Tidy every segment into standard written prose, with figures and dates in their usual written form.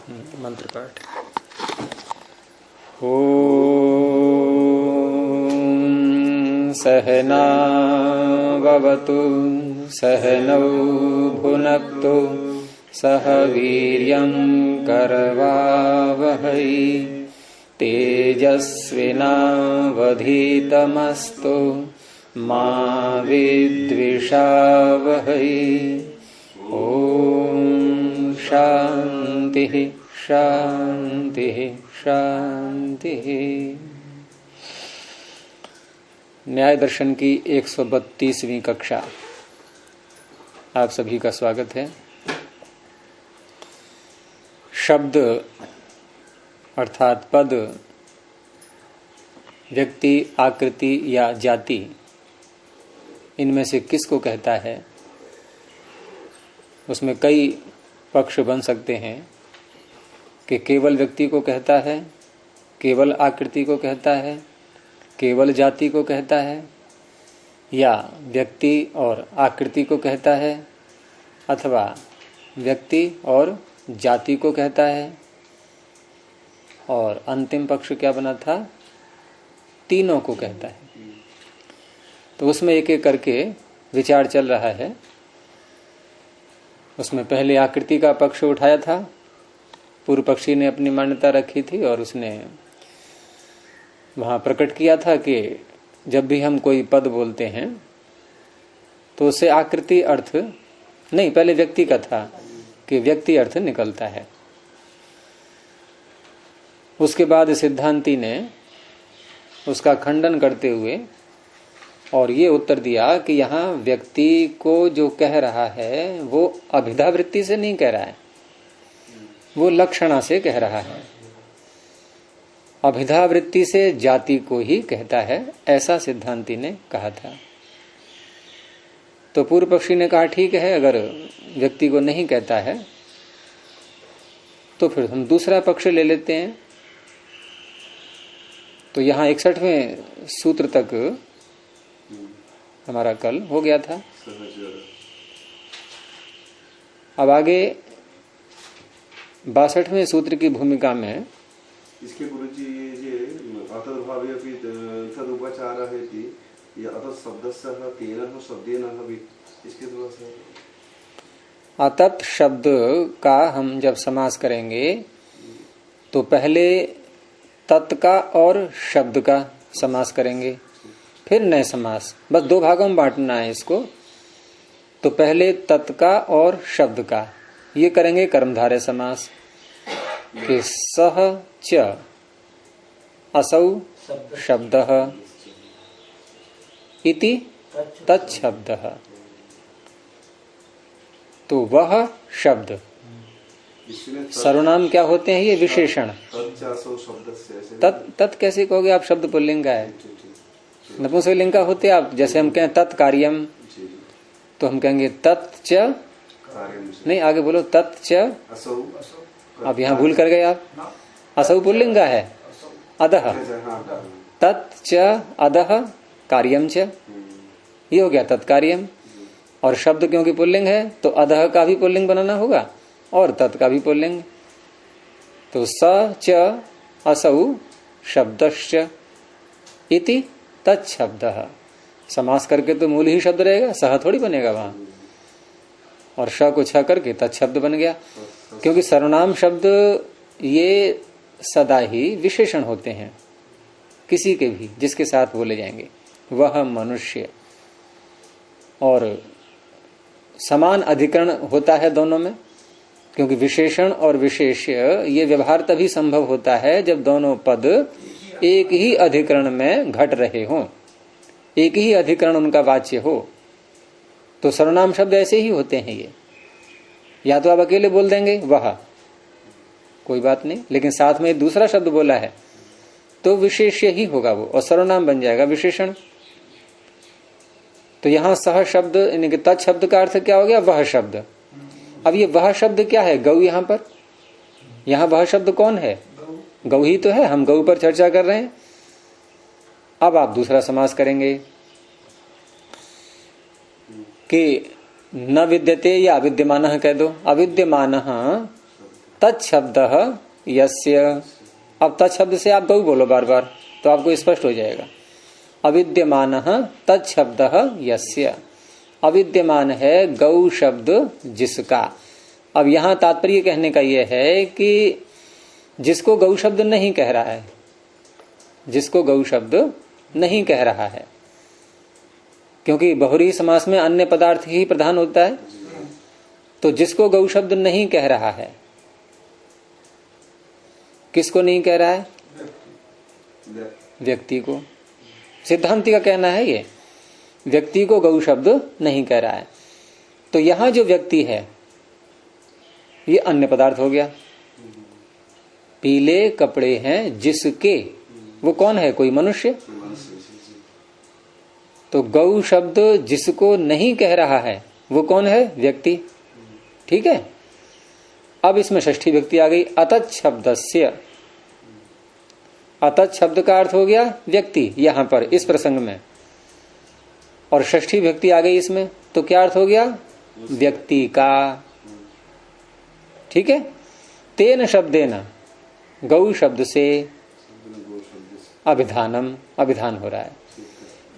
मंत्र पाठ। ॐ सहनाववतु सहनौ भुनक्तु सह वीर्यं करवावहै तेजस्विनावधीतमस्तु मा विद्विषावहै। ॐ शांति शांति शांति। न्याय दर्शन की 132वीं कक्षा आप सभी का स्वागत है। शब्द अर्थात पद, व्यक्ति, आकृति या जाति, इनमें से किसको कहता है? उसमें कई पक्ष बन सकते हैं कि केवल व्यक्ति को कहता है, केवल आकृति को कहता है, केवल जाति को कहता है, या व्यक्ति और आकृति को कहता है, अथवा व्यक्ति और जाति को कहता है, और अंतिम पक्ष क्या बना था? तीनों को कहता है। तो उसमें एक एक करके विचार चल रहा है। उसमें पहले आकृति का पक्ष उठाया था, पूर्व पक्षी ने अपनी मान्यता रखी थी और उसने वहां प्रकट किया था कि जब भी हम कोई पद बोलते हैं तो उससे आकृति अर्थ नहीं, पहले व्यक्ति का था कि व्यक्ति अर्थ निकलता है। उसके बाद सिद्धांती ने उसका खंडन करते हुए और ये उत्तर दिया कि यहाँ व्यक्ति को जो कह रहा है वो अभिधा वृत्ति से नहीं कह रहा है, वो लक्षणा से कह रहा है। अभिधा वृत्ति से जाति को ही कहता है, ऐसा सिद्धांती ने कहा था। तो पूर्व पक्षी ने कहा ठीक है, अगर व्यक्ति को नहीं कहता है तो फिर हम दूसरा पक्ष ले लेते हैं। तो यहाँ 61वें सूत्र तक हमारा कल हो गया था। अब आगे 62वें सूत्र की भूमिका में इसके गुरुजी ये अतद्भावे अपि तदुपचार है कि ये अतत् शब्दस्य तेन शब्देन भी इसके थोड़ा सा अतत् शब्द का हम जब समास करेंगे तो पहले तत् का और शब्द का समास करेंगे, फिर नए समास। बस दो भागों में बांटना है इसको। तो पहले तत् का और शब्द का ये करेंगे कर्मधारय समास कि सह च असौ शब्दः इति तत्शब्दः। तो वह शब्द सर्वनाम क्या होते हैं? ये विशेषण। तत् कैसे कहोगे आप? शब्द पुल्लिंग का है, नपुंसकलिंग का होते आप। जैसे हम कहें तत्कार्यम, तो हम कहेंगे तत्च, नहीं आगे बोलो तत्च। अब यहाँ भूल कर गए आप, असौ पुल्लिंग का है, अदह तत्च अदह कार्यम च, ये हो गया तत्कार्यम। और शब्द क्योंकि पुल्लिंग है तो अदह का भी पुल्लिंग बनाना होगा और तत् का भी पुल्लिंग। तो स च असौ शब्दश्च इति तत्शब्दः। समास करके तो मूल ही शब्द रहेगा, सह थोड़ी बनेगा वहां। और श को छ करके तत्शब्द बन गया, क्योंकि सर्वनाम शब्द ये सदा ही विशेषण होते हैं किसी के भी, जिसके साथ बोले जाएंगे। वह मनुष्य, और समान अधिकरण होता है दोनों में, क्योंकि विशेषण और विशेष्य ये व्यवहार तभी संभव होता है जब दोनों पद एक ही अधिकरण में घट रहे हों, एक ही अधिकरण उनका वाच्य हो। तो सर्वनाम शब्द ऐसे ही होते हैं ये। या तो आप अकेले बोल देंगे वह, कोई बात नहीं, लेकिन साथ में दूसरा शब्द बोला है तो विशेष्य ही होगा वो, और सर्वनाम बन जाएगा विशेषण। तो यहां सह शब्द यानी कि तत् शब्द का अर्थ क्या हो गया? वह शब्द। अब ये वह शब्द क्या है? गौ। यहां पर यहां वह शब्द कौन है? गौ ही तो है। हम गौ पर चर्चा कर रहे हैं। अब आप दूसरा समास करेंगे कि न विद्यते या अविद्यमानः कह दो। अविद्यमानः तत्शब्द यस्य। अब तत्शब्द से आप गौ बोलो बार बार तो आपको स्पष्ट हो जाएगा। अविद्यमान तत्शब्द यस्य, अविद्यमान है गौ शब्द जिसका। अब यहां तात्पर्य कहने का यह है कि जिसको गौ शब्द नहीं कह रहा है, जिसको गौ शब्द नहीं कह रहा है, क्योंकि बहुरी समास में अन्य पदार्थ ही प्रधान होता है। तो जिसको गौ शब्द नहीं कह रहा है, किसको नहीं कह रहा है? व्यक्ति को। सिद्धांति का कहना है ये, व्यक्ति को गौ शब्द नहीं कह रहा है। तो यहां जो व्यक्ति है ये अन्य पदार्थ हो गया। पीले कपड़े हैं जिसके, वो कौन है? कोई मनुष्य। तो गौ शब्द जिसको नहीं कह रहा है वो कौन है? व्यक्ति। ठीक है। अब इसमें षष्ठी व्यक्ति आ गई, अतत् शब्दस्य। अतत् शब्द का अर्थ हो गया व्यक्ति यहां पर इस प्रसंग में, और षष्ठी व्यक्ति आ गई इसमें, तो क्या अर्थ हो गया? व्यक्ति का। ठीक है। तेन शब्देन, गौ शब्द से अभिधानम, अभिधान हो रहा है।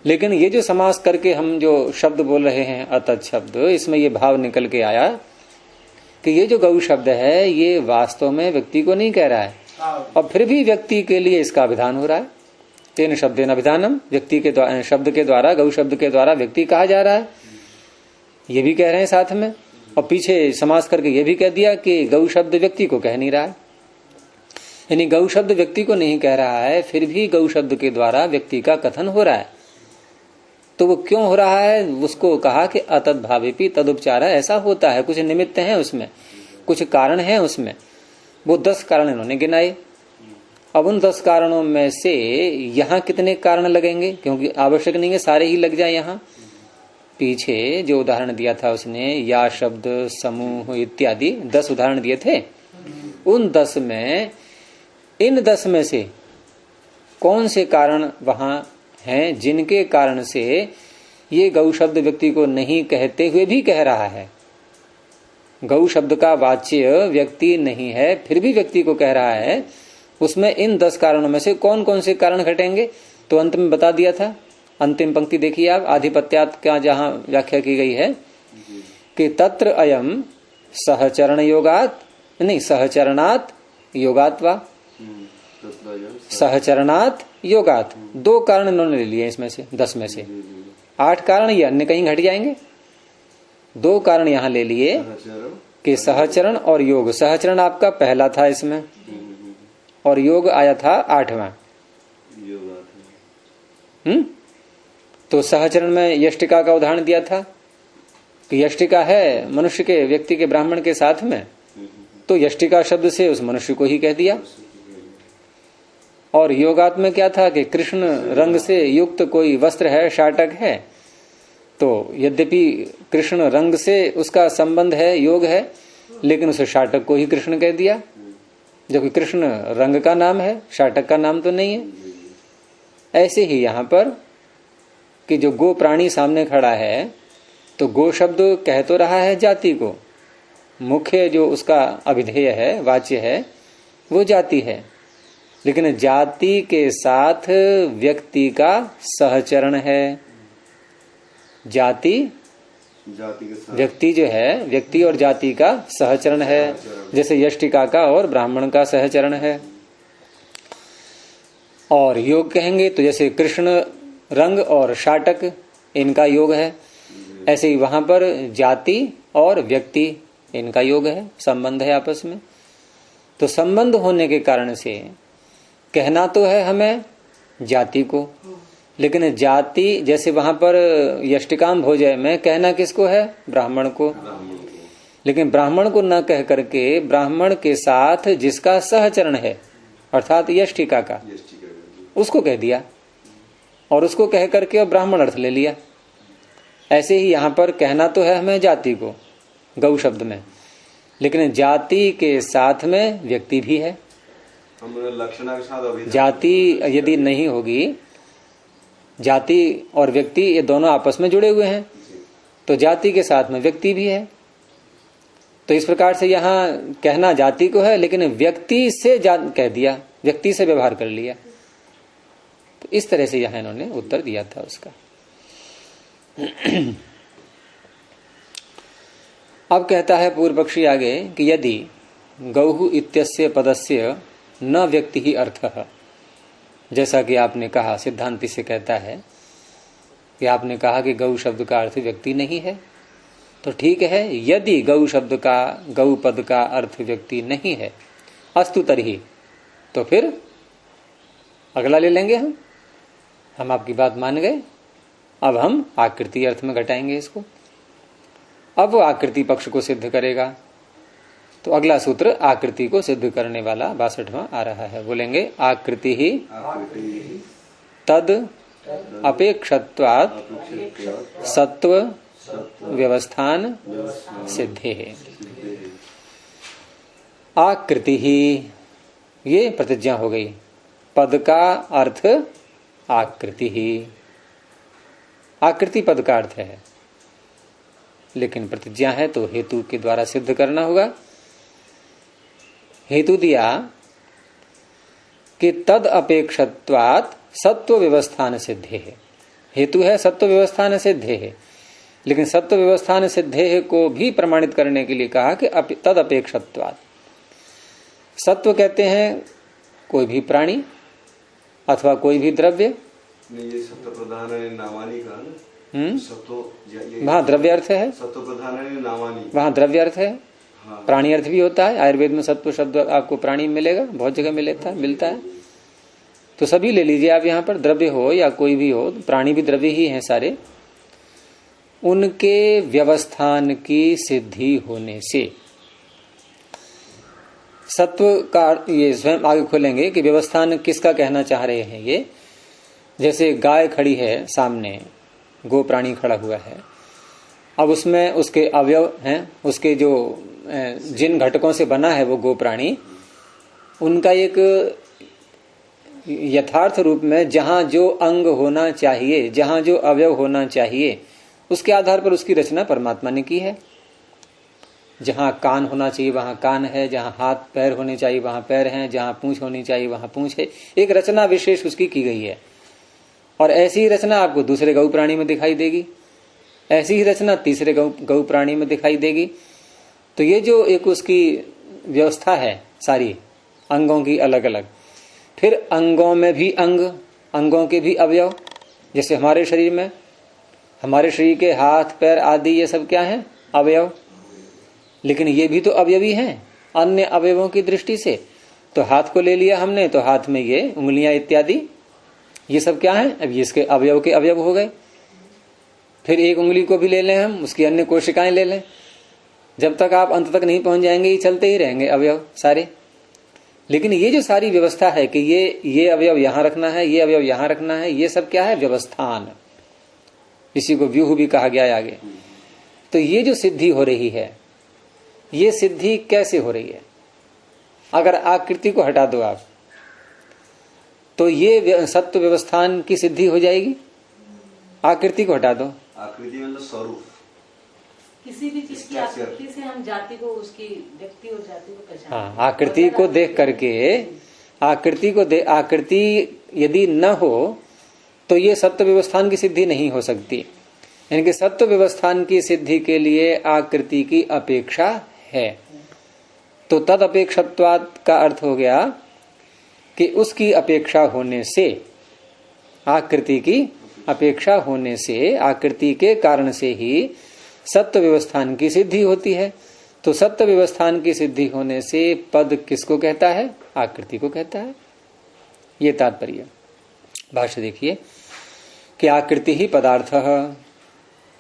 लेकिन ये जो समास करके हम जो शब्द बोल रहे हैं अतत् शब्द, इसमें ये भाव निकल के आया कि ये जो गौ शब्द है ये वास्तव में व्यक्ति को नहीं कह रहा है, और फिर भी व्यक्ति के लिए इसका अभिधान हो रहा है। तेन शब्देन अभिधानम, व्यक्ति के द्वारा, शब्द के द्वारा, गौ शब्द के द्वारा व्यक्ति कहा जा रहा है, ये भी कह रहे हैं साथ में। और पीछे समास करके ये भी कह दिया कि गौ शब्द व्यक्ति को कह नहीं रहा है, यानी गौ शब्द व्यक्ति को नहीं कह रहा है, फिर भी गौ शब्द के द्वारा व्यक्ति का कथन हो रहा है। तो वो क्यों हो रहा है? उसको कहा कि अतत् भावेपि तदुपचार, ऐसा होता है, कुछ निमित्त हैं उसमें, कुछ कारण हैं उसमें। वो 10 कारण इन्होंने गिनाए। अब उन 10 कारणों में से यहाँ कितने कारण लगेंगे? क्योंकि आवश्यक नहीं है सारे ही लग जाए यहाँ। पीछे जो उदाहरण दिया था उसने, या शब्द, समूह इत्यादि 10 उदाहरण दिए थे। उन 10 में, इन 10 में से कौन से कारण वहां हैं जिनके कारण से ये गौ शब्द व्यक्ति को नहीं कहते हुए भी कह रहा है? गौ शब्द का वाच्य व्यक्ति नहीं है, फिर भी व्यक्ति को कह रहा है। उसमें इन 10 कारणों में से कौन कौन से कारण घटेंगे? तो अंत में बता दिया था। अंतिम पंक्ति देखिए आप, आधिपत्यात् का जहां व्याख्या की गई है कि तत्र अयम सहचरण योगात, नहीं सहचरणात् योगात्वा, सहचरणात् योगात। 2 कारण इन्होंने ले लिए इसमें से, 10 में से। 8 कारण ये अन्य कहीं घट जाएंगे। 2 कारण यहां ले लिए कि सहचरण और योग। सहचरण आपका पहला था इसमें, और योग आया था 8वां। तो सहचरण में यष्टिका का उदाहरण दिया था कि यष्टिका है मनुष्य के, व्यक्ति के, ब्राह्मण के साथ में, तो यष्टिका शब्द से उस मनुष्य को ही कह दिया। और योगात में क्या था कि कृष्ण रंग से युक्त कोई वस्त्र है, शाटक है, तो यद्यपि कृष्ण रंग से उसका संबंध है, योग है, लेकिन उसे शाटक को ही कृष्ण कह दिया, जबकि कृष्ण रंग का नाम है, शाटक का नाम तो नहीं है। ऐसे ही यहां पर कि जो गो प्राणी सामने खड़ा है, तो गो शब्द कह तो रहा है जाति को, मुख्य जो उसका अभिधेय है, वाच्य है, वो जाति है, लेकिन जाति के साथ व्यक्ति का सहचरण है। जाति के साथ व्यक्ति जो है, व्यक्ति और जाति का सहचरण है, जैसे यष्टिका का और ब्राह्मण का सहचरण है। और योग कहेंगे तो जैसे कृष्ण रंग और शाटक, इनका योग है। ऐसे ही वहां पर जाति और व्यक्ति, इनका योग है, संबंध है आपस में। तो संबंध होने के कारण से कहना तो है हमें जाति को, लेकिन जाति, जैसे वहां पर यष्टिकाम भोजय में कहना किसको है? ब्राह्मण को। लेकिन ब्राह्मण को न कह करके ब्राह्मण के साथ जिसका सहचरण है, अर्थात यष्टिका का, उसको कह दिया, और उसको कह करके ब्राह्मण अर्थ ले लिया। ऐसे ही यहां पर कहना तो है हमें जाति को गौ शब्द में, लेकिन जाति के साथ में व्यक्ति भी है। जाति यदि नहीं होगी, जाति और व्यक्ति ये दोनों आपस में जुड़े हुए हैं, तो जाति के साथ में व्यक्ति भी है। तो इस प्रकार से यहाँ कहना जाति को है, लेकिन व्यक्ति से कह दिया, व्यक्ति से व्यवहार कर लिया। तो इस तरह से यहाँ इन्होंने उत्तर दिया था उसका। अब कहता है पूर्व पक्षी आगे कि यदि गौः इत्यस्य पदस्य न व्यक्ति ही अर्थः, जैसा कि आपने कहा, सिद्धांति से कहता है कि आपने कहा कि गौ शब्द का अर्थ व्यक्ति नहीं है, तो ठीक है, यदि गौ शब्द का, गौ पद का अर्थ व्यक्ति नहीं है, अस्तु तरही, तो फिर अगला ले लेंगे हम आपकी बात मान गए। अब हम आकृति अर्थ में घटाएंगे इसको। अब वो आकृति पक्ष को सिद्ध करेगा। तो अगला सूत्र आकृति को सिद्ध करने वाला 62वां आ रहा है। बोलेंगे आकृति ही तद अपेक्षत्वात् सत्व व्यवस्थान सिद्धे है। आकृति ही, ये प्रतिज्ञा हो गई। पद का अर्थ आकृति ही, आकृति पद का अर्थ है, लेकिन प्रतिज्ञा है तो हेतु के द्वारा सिद्ध करना होगा। हेतु दिया कि तद अपेक्षत्वात् सत्व व्यवस्थान सिद्धे है। हेतु है सत्व व्यवस्थान सिद्धे है, लेकिन सत्व व्यवस्थान सिद्धे को भी प्रमाणित करने के लिए कहा कि तद अपेक्षत्वात्। सत्व कहते हैं कोई भी प्राणी अथवा कोई भी द्रव्य। नहीं, ये सत्व प्रधान है नामानी का ना, वहां द्रव्य अर्थ है, सत्व प्रधान है नामानी, वहां द्रव्य अर्थ है। हाँ। प्राणी अर्थ भी होता है। आयुर्वेद में सत्व शब्द आपको प्राणी मिलेगा, बहुत जगह मिलता है। तो सभी ले लीजिए आप, यहाँ पर द्रव्य हो या कोई भी हो, प्राणी भी द्रव्य ही हैं सारे। उनके व्यवस्थान की सिद्धि होने से सत्व का, ये स्वयं आगे खोलेंगे कि व्यवस्थान किसका कहना चाह रहे हैं ये। जैसे गाय खड़ी है सामने, गो प्राणी खड़ा हुआ है, अब उसमें उसके अवयव हैं, उसके जो जिन घटकों से बना है वो गो प्राणी, उनका एक यथार्थ रूप में जहां जो अंग होना चाहिए, जहां जो अवयव होना चाहिए, उसके आधार पर उसकी रचना परमात्मा ने की है। जहां कान होना चाहिए वहां कान है, जहां हाथ पैर होने चाहिए वहां पैर हैं, जहां पूंछ होनी चाहिए वहां पूंछ है। एक रचना विशेष उसकी की गई है। और ऐसी ही रचना आपको दूसरे गौ प्राणी में दिखाई देगी, ऐसी ही रचना तीसरे गौ प्राणी में दिखाई देगी। तो ये जो एक उसकी व्यवस्था है सारी अंगों की अलग अलग, फिर अंगों में भी अंगों के भी अवयव, जैसे हमारे शरीर में, हमारे शरीर के हाथ पैर आदि ये सब क्या है, अवयव। लेकिन ये भी तो अवयवी हैं अन्य अवयवों की दृष्टि से। तो हाथ को ले लिया हमने, तो हाथ में ये उंगलियां इत्यादि, ये सब क्या है, अब ये इसके अवयव के अवयव हो गए। फिर एक उंगली को भी ले लें हम, उसकी अन्य कोशिकाएं ले लें, जब तक आप अंत तक नहीं पहुंच जाएंगे ये चलते ही रहेंगे अवयव सारे। लेकिन ये जो सारी व्यवस्था है कि ये अवयव यहां रखना है, ये अवयव यहां रखना है, ये सब क्या है, व्यवस्थान। इसी को व्यूह भी कहा गया है आगे। तो ये जो सिद्धि हो रही है, ये सिद्धि कैसे हो रही है? अगर आकृति को हटा दो आप, तो ये सत्व व्यवस्थान की सिद्धि हो जाएगी। आकृति को हटा दो, आकृति मतलब स्वरूप, किसी भी चीज की आकृति से हम जाति को, उसकी व्यक्ति और जाति को पहचान। हाँ, आकृति को देख करके, आकृति यदि न हो तो ये सत्व व्यवस्थान की सिद्धि नहीं हो सकती। यानी कि सत्व व्यवस्थान की सिद्धि के लिए आकृति की अपेक्षा है। तो तद अपेक्षत्वात् का अर्थ हो गया कि उसकी अपेक्षा होने से, आकृति की अपेक्षा होने से, आकृति के कारण से ही सत्व व्यवस्थान की सिद्धि होती है। तो सत्व व्यवस्थान की सिद्धि होने से पद किसको कहता है? आकृति को कहता है। ये तात्पर्य। भाष्य देखिए कि आकृति ही पदार्थ,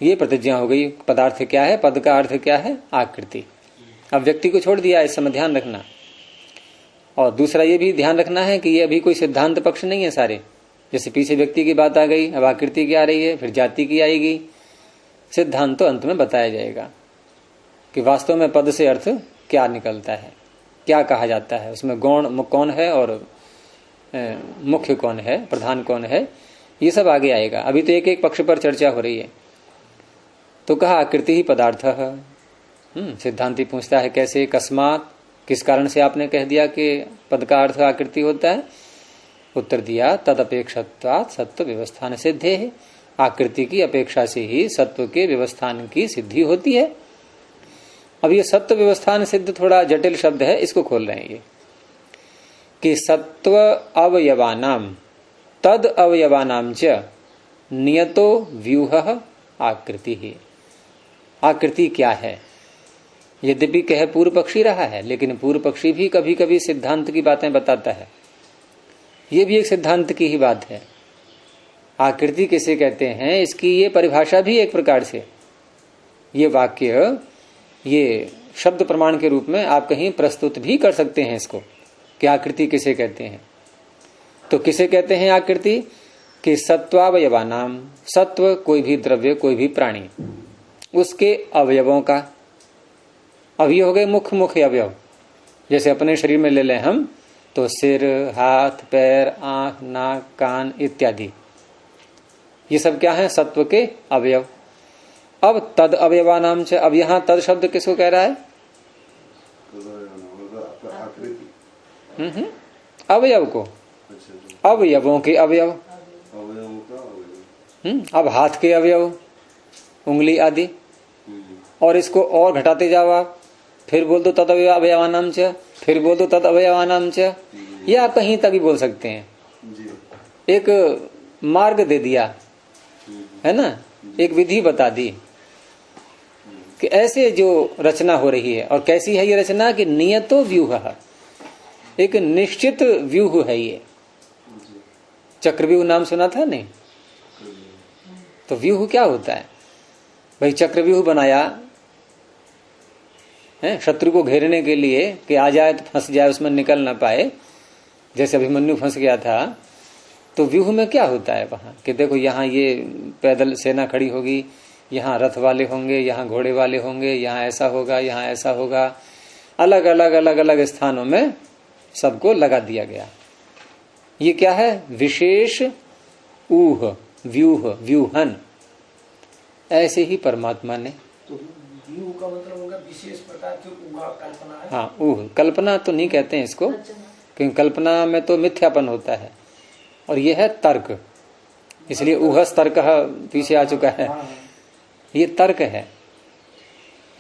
ये प्रतिज्ञा हो गई। पदार्थ क्या है? पद का अर्थ क्या है? आकृति। अब व्यक्ति को छोड़ दिया, इस समय ध्यान रखना। और दूसरा ये भी ध्यान रखना है कि ये अभी कोई सिद्धांत पक्ष नहीं है सारे। जैसे पीछे व्यक्ति की बात आ गई, अब आकृति की आ रही है, फिर जाति की आएगी। सिद्धांत तो अंत में बताया जाएगा कि वास्तव में पद से अर्थ क्या निकलता है, क्या कहा जाता है, उसमें गौण कौन है और मुख्य कौन है, प्रधान कौन है, ये सब आगे आएगा। अभी तो एक एक पक्ष पर चर्चा हो रही है। तो कहा आकृति ही पदार्थ, सिद्धांती पूछता है कैसे, कस्मात, किस कारण से आपने कह दिया कि पद का अर्थ आकृति होता है? उत्तर दिया तदपेक्षत्वात् सत्व व्यवस्थान सिद्धे है, आकृति की अपेक्षा से ही सत्व के व्यवस्थान की सिद्धि होती है। अब ये सत्व व्यवस्थान सिद्ध थोड़ा जटिल शब्द है, इसको खोल रहे हैं ये कि सत्व अवयवानाम तद अवयवानाम च नियतो व्यूह आकृति ही। आकृति क्या है? यद्यपि कह पूर्व पक्षी रहा है, लेकिन पूर्व पक्षी भी कभी कभी सिद्धांत की बातें बताता है। ये भी एक सिद्धांत की ही बात है। आकृति किसे कहते हैं, इसकी ये परिभाषा भी एक प्रकार से, ये वाक्य, ये शब्द प्रमाण के रूप में आप कहीं प्रस्तुत भी कर सकते हैं इसको कि आकृति किसे कहते हैं। तो किसे कहते हैं आकृति? कि सत्वावयवानाम, सत्व कोई भी द्रव्य, कोई भी प्राणी, उसके अवयवों का। अब ये हो गए मुख्य मुख्य अवयव। जैसे अपने शरीर में ले लें हम तो सिर, हाथ, पैर, आंख, नाक, कान इत्यादि, ये सब क्या है? सत्व के अवयव। अब तद अवयवानाम से, अब यहां तद शब्द किसको कह रहा है? अवयव को, अवयवों के अवयव। अब हाथ के अवयव, उंगली आदि, और इसको और घटाते जाओ आप, फिर बोल दो तद अवयवानाम च, फिर बोल दो तद अवयवानाम च, या कहीं तक भी बोल सकते हैं। एक मार्ग दे दिया है ना, एक विधि बता दी कि ऐसे जो रचना हो रही है। और कैसी है ये रचना? कि नियतो व्यूह, एक निश्चित व्यूह है ये। चक्रव्यूह नाम सुना था नहीं? तो व्यूह क्या होता है भाई? चक्रव्यूह बनाया है शत्रु को घेरने के लिए कि आ जाए तो फंस जाए, उसमें निकल ना पाए। जैसे अभिमन्यु फंस गया था, तो व्यूह में क्या होता है वहां कि देखो यहाँ ये पैदल सेना खड़ी होगी, यहाँ रथ वाले होंगे, यहाँ घोड़े वाले होंगे, यहाँ ऐसा होगा, यहाँ ऐसा होगा। अलग अलग अलग अलग स्थानों में सबको लगा दिया गया। ये क्या है? विशेष ऊह, व्यूह, व्यूहन। ऐसे ही परमात्मा ने, तो व्यूह का मतलब होगा विशेष प्रकार की ऊहा कल्पना है। हाँ, ऊह, कल्पना तो नहीं कहते हैं इसको, क्योंकि कल्पना में तो मिथ्यापन होता है, और ये है तर्क, इसलिए ऊहस तर्क पीछे आ चुका है। ये तर्क है,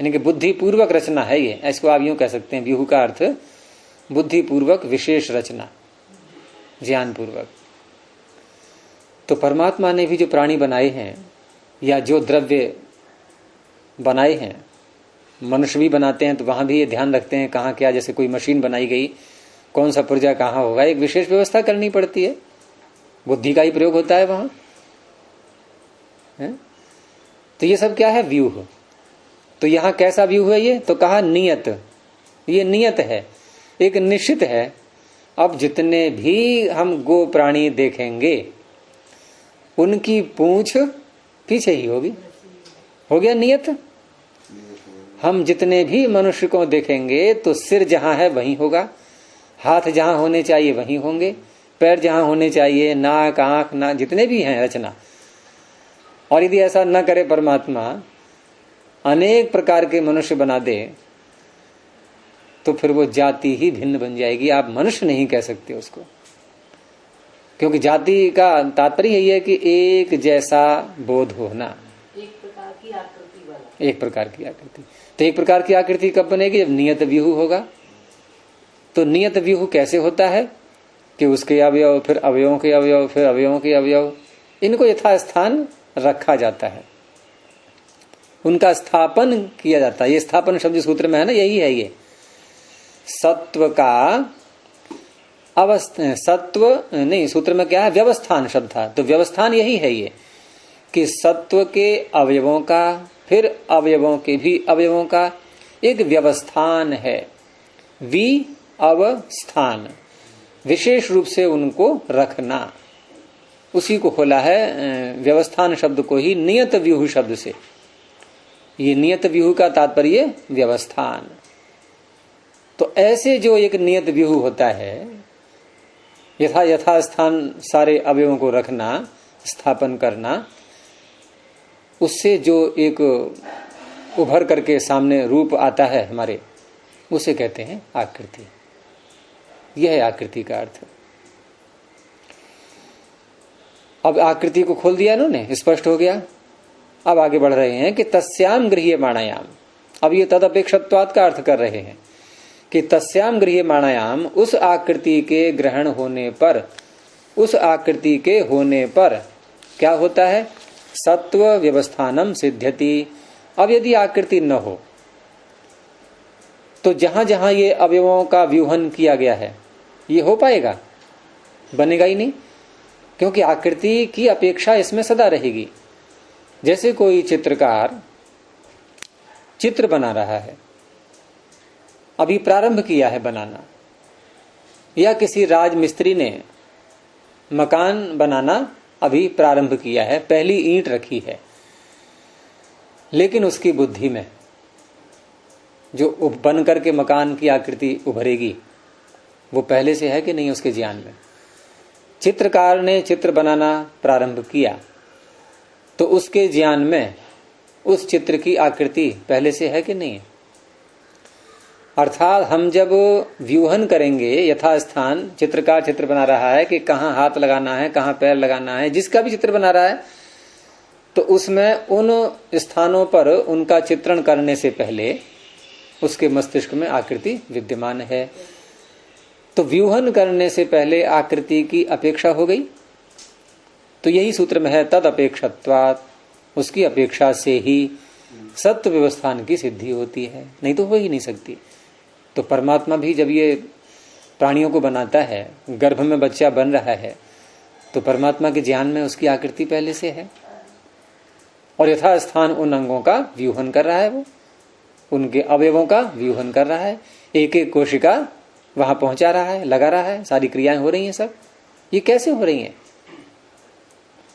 यानी कि बुद्धिपूर्वक रचना है ये, इसको आप यूं कह सकते हैं। व्यूह का अर्थ बुद्धिपूर्वक विशेष रचना, ज्ञान पूर्वक। तो परमात्मा ने भी जो प्राणी बनाए हैं या जो द्रव्य बनाए हैं, मनुष्य भी बनाते हैं, तो वहां भी ये ध्यान रखते हैं कहाँ क्या। जैसे कोई मशीन बनाई गई, कौन सा पुर्जा कहाँ होगा, एक विशेष व्यवस्था करनी पड़ती है, बुद्धि का ही प्रयोग होता है वहां है? तो ये सब क्या है? व्यूह। तो यहाँ कैसा व्यूह है ये? तो कहा नियत, ये नियत है, एक निश्चित है। अब जितने भी हम गो प्राणी देखेंगे उनकी पूंछ पीछे ही होगी, हो गया नियत। हम जितने भी मनुष्य को देखेंगे तो सिर जहां है वहीं होगा, हाथ जहां होने चाहिए वहीं होंगे, पैर जहां होने चाहिए, नाक, आंख, ना जितने भी हैं रचना। और यदि ऐसा न करे परमात्मा, अनेक प्रकार के मनुष्य बना दे, तो फिर वो जाति ही भिन्न बन जाएगी। आप मनुष्य नहीं कह सकते उसको, क्योंकि जाति का तात्पर्य यही है कि एक जैसा बोध होना, एक प्रकार की आकृति वाला, एक प्रकार की आकृति। तो एक प्रकार की आकृति कब बनेगी? जब नियत व्यूह होगा। तो नियत व्यूह कैसे होता है? कि उसके अवयव, फिर अवयवों के अवयव, फिर अवयवों के अवयव, इनको यथास्थान रखा जाता है, उनका स्थापन किया जाता है। ये स्थापन शब्द सूत्र में है ना, यही है ये सत्व का अवस्था। सत्व नहीं, सूत्र में क्या है? व्यवस्थान शब्द था, तो व्यवस्थान यही है ये कि सत्व के अवयवों का, फिर अवयवों के भी अवयवों का एक व्यवस्थान है। अवस्थान, विशेष रूप से उनको रखना, उसी को खोला है व्यवस्थान शब्द को ही नियत व्यूह शब्द से। ये नियत व्यूह का तात्पर्य व्यवस्थान। तो ऐसे जो एक नियत व्यूह होता है, यथास्थान सारे अवयवों को रखना, स्थापन करना, उससे जो एक उभर करके सामने रूप आता है हमारे, उसे कहते हैं आकृति। यह है आकृति का अर्थ। अब आकृति को खोल दिया इन्होंने, स्पष्ट हो गया। अब आगे बढ़ रहे हैं कि तस्याम गृह्यमाणायाम। अब ये तदपेक्षत्वात् का अर्थ कर रहे हैं कि तस्याम गृह्यमाणायाम, उस आकृति के ग्रहण होने पर, उस आकृति के होने पर क्या होता है? सत्व व्यवस्थानम सिद्ध्यति। अब यदि आकृति न हो तो जहां जहां ये अवयवों का व्यूहन किया गया है, ये हो पाएगा? बनेगा ही नहीं, क्योंकि आकृति की अपेक्षा इसमें सदा रहेगी। जैसे कोई चित्रकार चित्र बना रहा है, अभी प्रारंभ किया है बनाना, या किसी राजमिस्त्री ने मकान बनाना अभी प्रारंभ किया है, पहली ईंट रखी है, लेकिन उसकी बुद्धि में जो बन करके मकान की आकृति उभरेगी वो पहले से है कि नहीं उसके ज्ञान में? चित्रकार ने चित्र बनाना प्रारंभ किया तो उसके ज्ञान में उस चित्र की आकृति पहले से है कि नहीं? अर्थात हम जब व्यूहन करेंगे यथास्थान, चित्रकार चित्र बना रहा है कि कहाँ हाथ लगाना है, कहाँ पैर लगाना है, जिसका भी चित्र बना रहा है, तो उसमें उन स्थानों पर उनका चित्रण करने से पहले उसके मस्तिष्क में आकृति विद्यमान है। तो व्यूहन करने से पहले आकृति की अपेक्षा हो गई। तो यही सूत्र में है तद अपेक्षत्वात्, उसकी अपेक्षा से ही सत्व व्यवस्थान की सिद्धि होती है, नहीं तो हो ही नहीं सकती। तो परमात्मा भी जब ये प्राणियों को बनाता है, गर्भ में बच्चा बन रहा है, तो परमात्मा के ज्ञान में उसकी आकृति पहले से है और यथास्थान उन अंगों का व्यूहन कर रहा है, वो उनके अवयवों का व्यूहन कर रहा है, एक एक कोशिका वहां पहुंचा रहा है, लगा रहा है, सारी क्रियाएं हो रही हैं। सब ये कैसे हो रही हैं?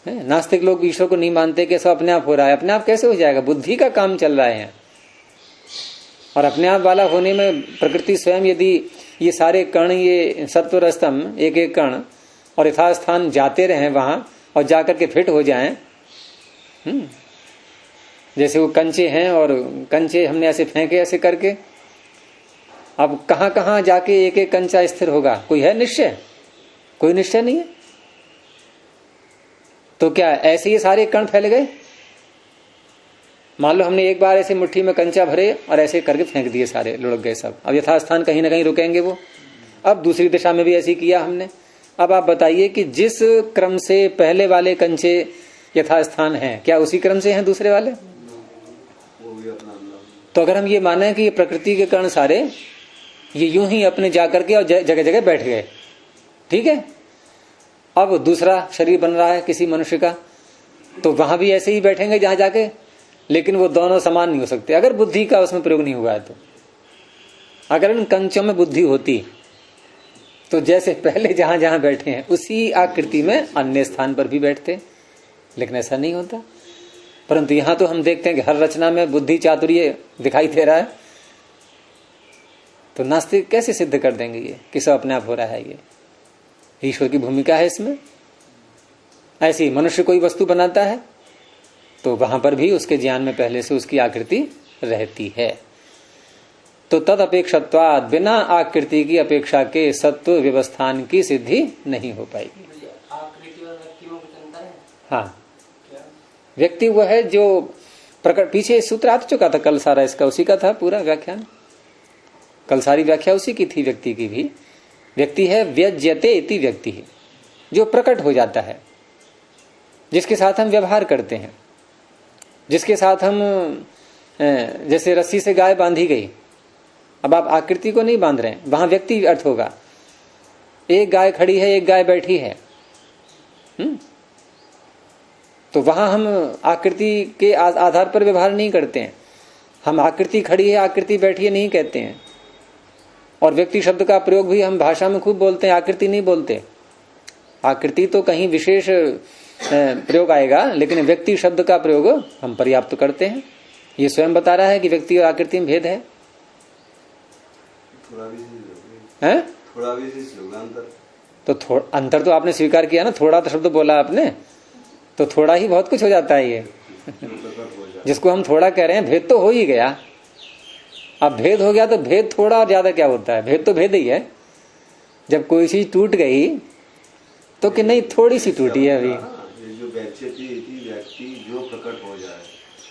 नास्तिक लोग ईश्वर को नहीं मानते कि सब अपने आप हो रहा है। अपने आप कैसे हो जाएगा? बुद्धि का काम चल रहा है। और अपने आप वाला होने में प्रकृति स्वयं यदि ये सारे कण, ये सत्व रस्तम, एक एक कण और यथास्थान जाते रहे वहां और जाकर के फिट हो जाएं, जैसे वो कंचे हैं और कंचे हमने ऐसे फेंके ऐसे करके, अब कहां कहां जाके एक एक कंचा स्थिर होगा? कोई है निश्चय? कोई निश्चय नहीं है। तो क्या ऐसे ही सारे कण फैल गए? मान लो हमने एक बार ऐसे मुट्ठी में कंचा भरे और ऐसे करके फेंक दिए, सारे लुढ़क गए सब। अब यथास्थान कहीं ना कहीं रुकेंगे वो। अब दूसरी दिशा में भी ऐसे किया हमने। अब आप बताइए कि जिस क्रम से पहले वाले कंचे यथास्थान हैं, क्या उसी क्रम से हैं दूसरे वाले? तो अगर हम ये माने कि ये प्रकृति के कण सारे ये यूं ही अपने जाकर के और जगह जगह बैठ गए, ठीक है, अब दूसरा शरीर बन रहा है किसी मनुष्य का, तो वहां भी ऐसे ही बैठेंगे जहां जाके, लेकिन वो दोनों समान नहीं हो सकते अगर बुद्धि का उसमें प्रयोग नहीं हुआ है। तो अगर इन कंचों में बुद्धि होती तो जैसे पहले जहां जहां बैठे हैं उसी आकृति में अन्य स्थान पर भी बैठते, लेकिन ऐसा नहीं होता। परंतु यहां तो हम देखते हैं कि हर रचना में बुद्धि चातुर्य दिखाई दे रहा है। तो नास्तिक कैसे सिद्ध कर देंगे ये कि सब अपने आप हो रहा है? ये ईश्वर की भूमिका है इसमें। ऐसी मनुष्य कोई वस्तु बनाता है तो वहां पर भी उसके ज्ञान में पहले से उसकी आकृति रहती है। तो तद अपेक्षत्वात्, बिना आकृति की अपेक्षा के सत्व व्यवस्थान की सिद्धि नहीं हो पाएगी। आकृति और व्यक्ति में कुछ अंतर है? हाँ, व्यक्ति वह है जो प्रकट, पीछे सूत्र आ चुका था कल, सारा इसका उसी का था पूरा व्याख्यान, कल सारी व्याख्या उसी की थी। व्यक्ति की भी व्यक्ति है व्यज्यते इति व्यक्ति है, जो प्रकट हो जाता है, जिसके साथ हम व्यवहार करते हैं, जिसके साथ हम, जैसे रस्सी से गाय बांधी गई, अब आप आकृति को नहीं बांध रहे हैं, वहां व्यक्ति अर्थ होगा। एक गाय खड़ी है, एक गाय बैठी है, तो वहां हम आकृति के आधार पर व्यवहार नहीं करते हैं। हम आकृति खड़ी है, आकृति बैठी है नहीं कहते हैं। और व्यक्ति शब्द का प्रयोग भी हम भाषा में खूब बोलते हैं, आकृति नहीं बोलते। आकृति तो कहीं विशेष प्रयोग आएगा, लेकिन व्यक्ति शब्द का प्रयोग हम पर्याप्त करते हैं। ये स्वयं बता रहा है कि व्यक्ति और आकृति में भेद है। थोड़ा भी तो अंतर तो आपने स्वीकार किया ना, थोड़ा तो शब्द बोला आपने, तो थोड़ा ही बहुत कुछ हो जाता है ये। जिसको हम थोड़ा कह रहे हैं, भेद तो हो ही गया। अब भेद हो गया तो भेद थोड़ा और ज्यादा क्या होता है? भेद तो भेद ही है। जब कोई चीज टूट गई तो कि नहीं थोड़ी सी टूटी है अभी। ये जो व्यक्ति जो प्रकट हो जाए,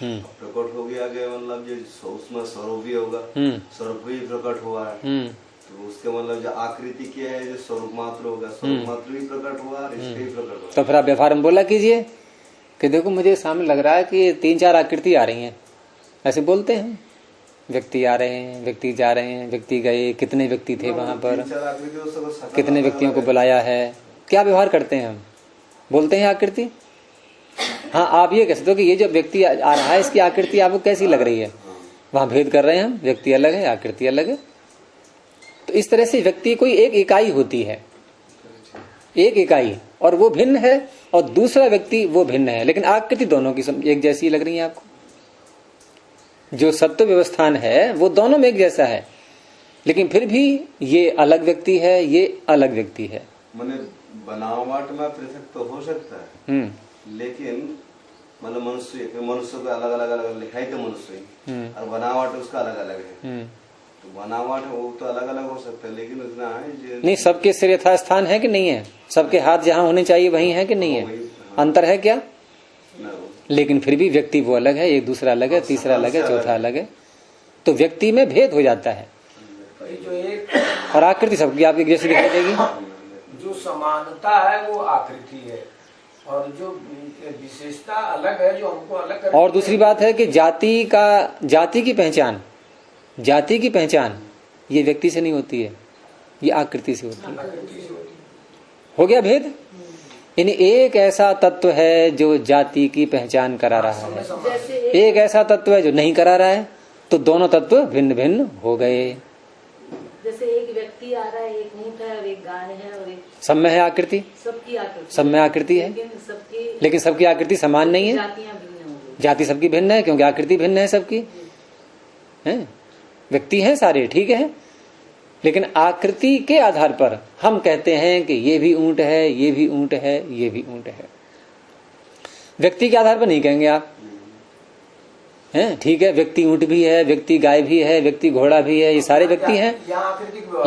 प्रकट हो गया आगे, मतलब जो उसमें स्वरूप भी होगा, स्वरूप भी प्रकट हुआ है, तो उसके मतलब जो आकृति क्या है, जो स्वरूप मात्र होगा, स्वरूप मात्र भी प्रकट हुआ, इसके भी प्रकट हुआ। तो फिर आप व्यवहार में बोला कीजिए कि देखो मुझे सामने लग रहा है कि 3-4 आकृति आ रही हैं, ऐसे बोलते हैं। व्यक्ति आ रहे हैं, व्यक्ति जा रहे हैं, व्यक्ति गए, कितने व्यक्ति थे वहां पर, कितने व्यक्तियों को बुलाया है, क्या व्यवहार करते हैं हम? बोलते हैं आकृति। हाँ, आप ये कह सकते हो कि ये जो व्यक्ति आ रहा है इसकी आकृति आपको कैसी लग रही है? वहां भेद कर रहे हैं हम, व्यक्ति अलग है, आकृति अलग है। तो इस तरह से व्यक्ति कोई एक इकाई होती है, एक इकाई, और वो भिन्न है, और दूसरा व्यक्ति वो भिन्न है, लेकिन आकृति दोनों की एक जैसी लग रही है आपको। जो सत्व व्यवस्थान है वो दोनों में एक जैसा है, लेकिन फिर भी ये अलग व्यक्ति है, ये अलग व्यक्ति है। माने बनावट में पृथक तो हो सकता है, लेकिन मतलब मनुष्य का अलग अलग लिखा है तो मनुष्य, और बनावट उसका अलग अलग है। तो बनावट वो तो अलग अलग हो सकता है, लेकिन उतना है नहीं, सबके सिर यथास्थान है कि नहीं है? सबके हाथ जहाँ होने चाहिए वहीं है कि नहीं है? अंतर है क्या? लेकिन फिर भी व्यक्ति वो अलग है, एक दूसरा अलग है, तीसरा अलग है, चौथा अलग है। तो व्यक्ति में भेद हो जाता है, और आकृति सबकी आपकी जैसी दिखाई देगी। जो समानता है वो आकृति है, और जो विशेषता अलग है जो हमको अलग कर। और दूसरी बात है कि जाति की पहचान ये व्यक्ति से नहीं होती है, ये आकृति से होती है। हो गया भेद। यानी एक ऐसा तत्व है जो जाति की पहचान करा रहा है, एक ऐसा तत्व है जो नहीं करा रहा है, तो दोनों तत्व भिन्न भिन्न हो गए। जैसे एक व्यक्ति आ रहा है, एक ऊंट है और एक गाय है और एक, सब में है आकृति, सबकी आकृति, सब में आकृति है, लेकिन सबकी आकृति समान नहीं है। जातियां भिन्न होंगी, जाति सबकी भिन्न है, क्योंकि आकृति भिन्न है सबकी। है व्यक्ति हैं सारे, ठीक है, लेकिन आकृति के आधार पर हम कहते हैं कि ये भी ऊंट है, ये भी ऊंट है, ये भी ऊंट है। व्यक्ति के आधार पर नहीं कहेंगे आप, हैं? ठीक है, व्यक्ति ऊंट भी है, व्यक्ति गाय भी है, व्यक्ति घोड़ा भी है, ये सारे व्यक्ति हैं,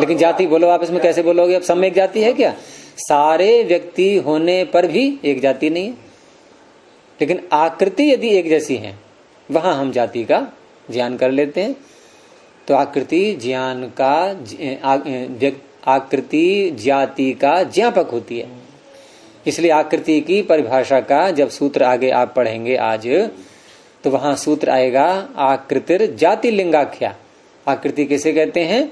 लेकिन जाति बोलो आप इसमें कैसे बोलोगे? अब सब में एक जाति है क्या? सारे व्यक्ति होने पर भी एक जाति नहीं है, लेकिन आकृति यदि एक जैसी है वहां हम जाति का ज्ञान कर लेते हैं। तो आकृति ज्ञान का, आकृति जाति का ज्ञापक होती है। इसलिए आकृति की परिभाषा का जब सूत्र आगे आप पढ़ेंगे आज, तो वहां सूत्र आएगा आकृतिर जाति लिंगाख्या। आकृति किसे कहते हैं?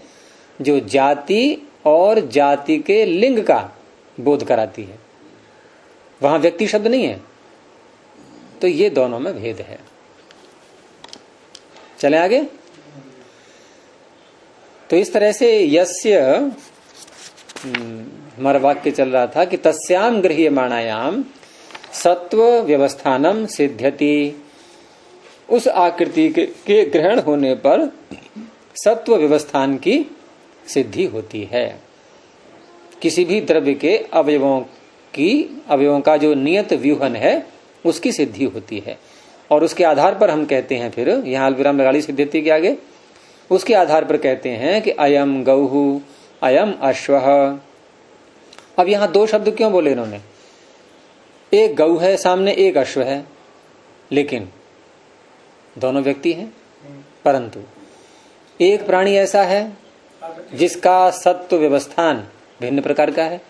जो जाति और जाति के लिंग का बोध कराती है, वहां व्यक्ति शब्द नहीं है। तो ये दोनों में भेद है। चले आगे। तो इस तरह से यस्य, हमारा वाक्य चल रहा था कि तस्याम गृह्यमाणायाम सत्व व्यवस्थानम सिद्ध्यति। उस आकृति के ग्रहण होने पर सत्व व्यवस्थान की सिद्धि होती है। किसी भी द्रव्य के अवयवों का जो नियत व्यूहन है उसकी सिद्धि होती है, और उसके आधार पर हम कहते हैं, फिर यहाँ अल्पविराम लगा ली सिद्ध्यति के आगे, उसके आधार पर कहते हैं कि अयम गौहु, अयम अश्वः। अब यहां दो शब्द क्यों बोले इन्होंने? एक गौ है सामने, एक अश्व है, लेकिन दोनों व्यक्ति हैं। परंतु एक प्राणी ऐसा है जिसका सत्व व्यवस्थान भिन्न प्रकार का है,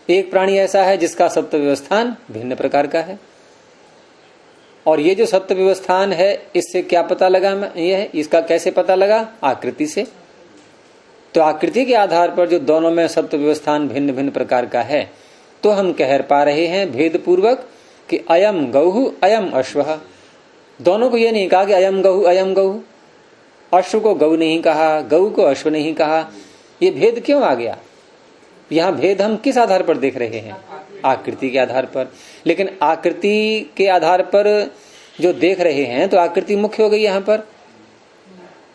एक प्राणी ऐसा है जिसका सत्व व्यवस्थान भिन्न प्रकार का है। और ये जो सत्व व्यवस्थान है, इससे क्या पता लगा? यह इसका कैसे पता लगा? आकृति से। तो आकृति के आधार पर जो दोनों में सत्व व्यवस्थान भिन्न भिन्न प्रकार का है, तो हम कह पा रहे हैं भेद पूर्वक कि अयम गौहु अयम अश्वः। दोनों को ये नहीं कहा कि अयम गौहु अयम गौहु, अश्व को गौ नहीं कहा, गौ को अश्व नहीं कहा। ये भेद क्यों आ गया? यहाँ भेद हम किस आधार पर देख रहे हैं? आकृति के आधार पर। लेकिन आकृति के आधार पर जो देख रहे हैं, तो आकृति मुख्य हो गई यहाँ पर,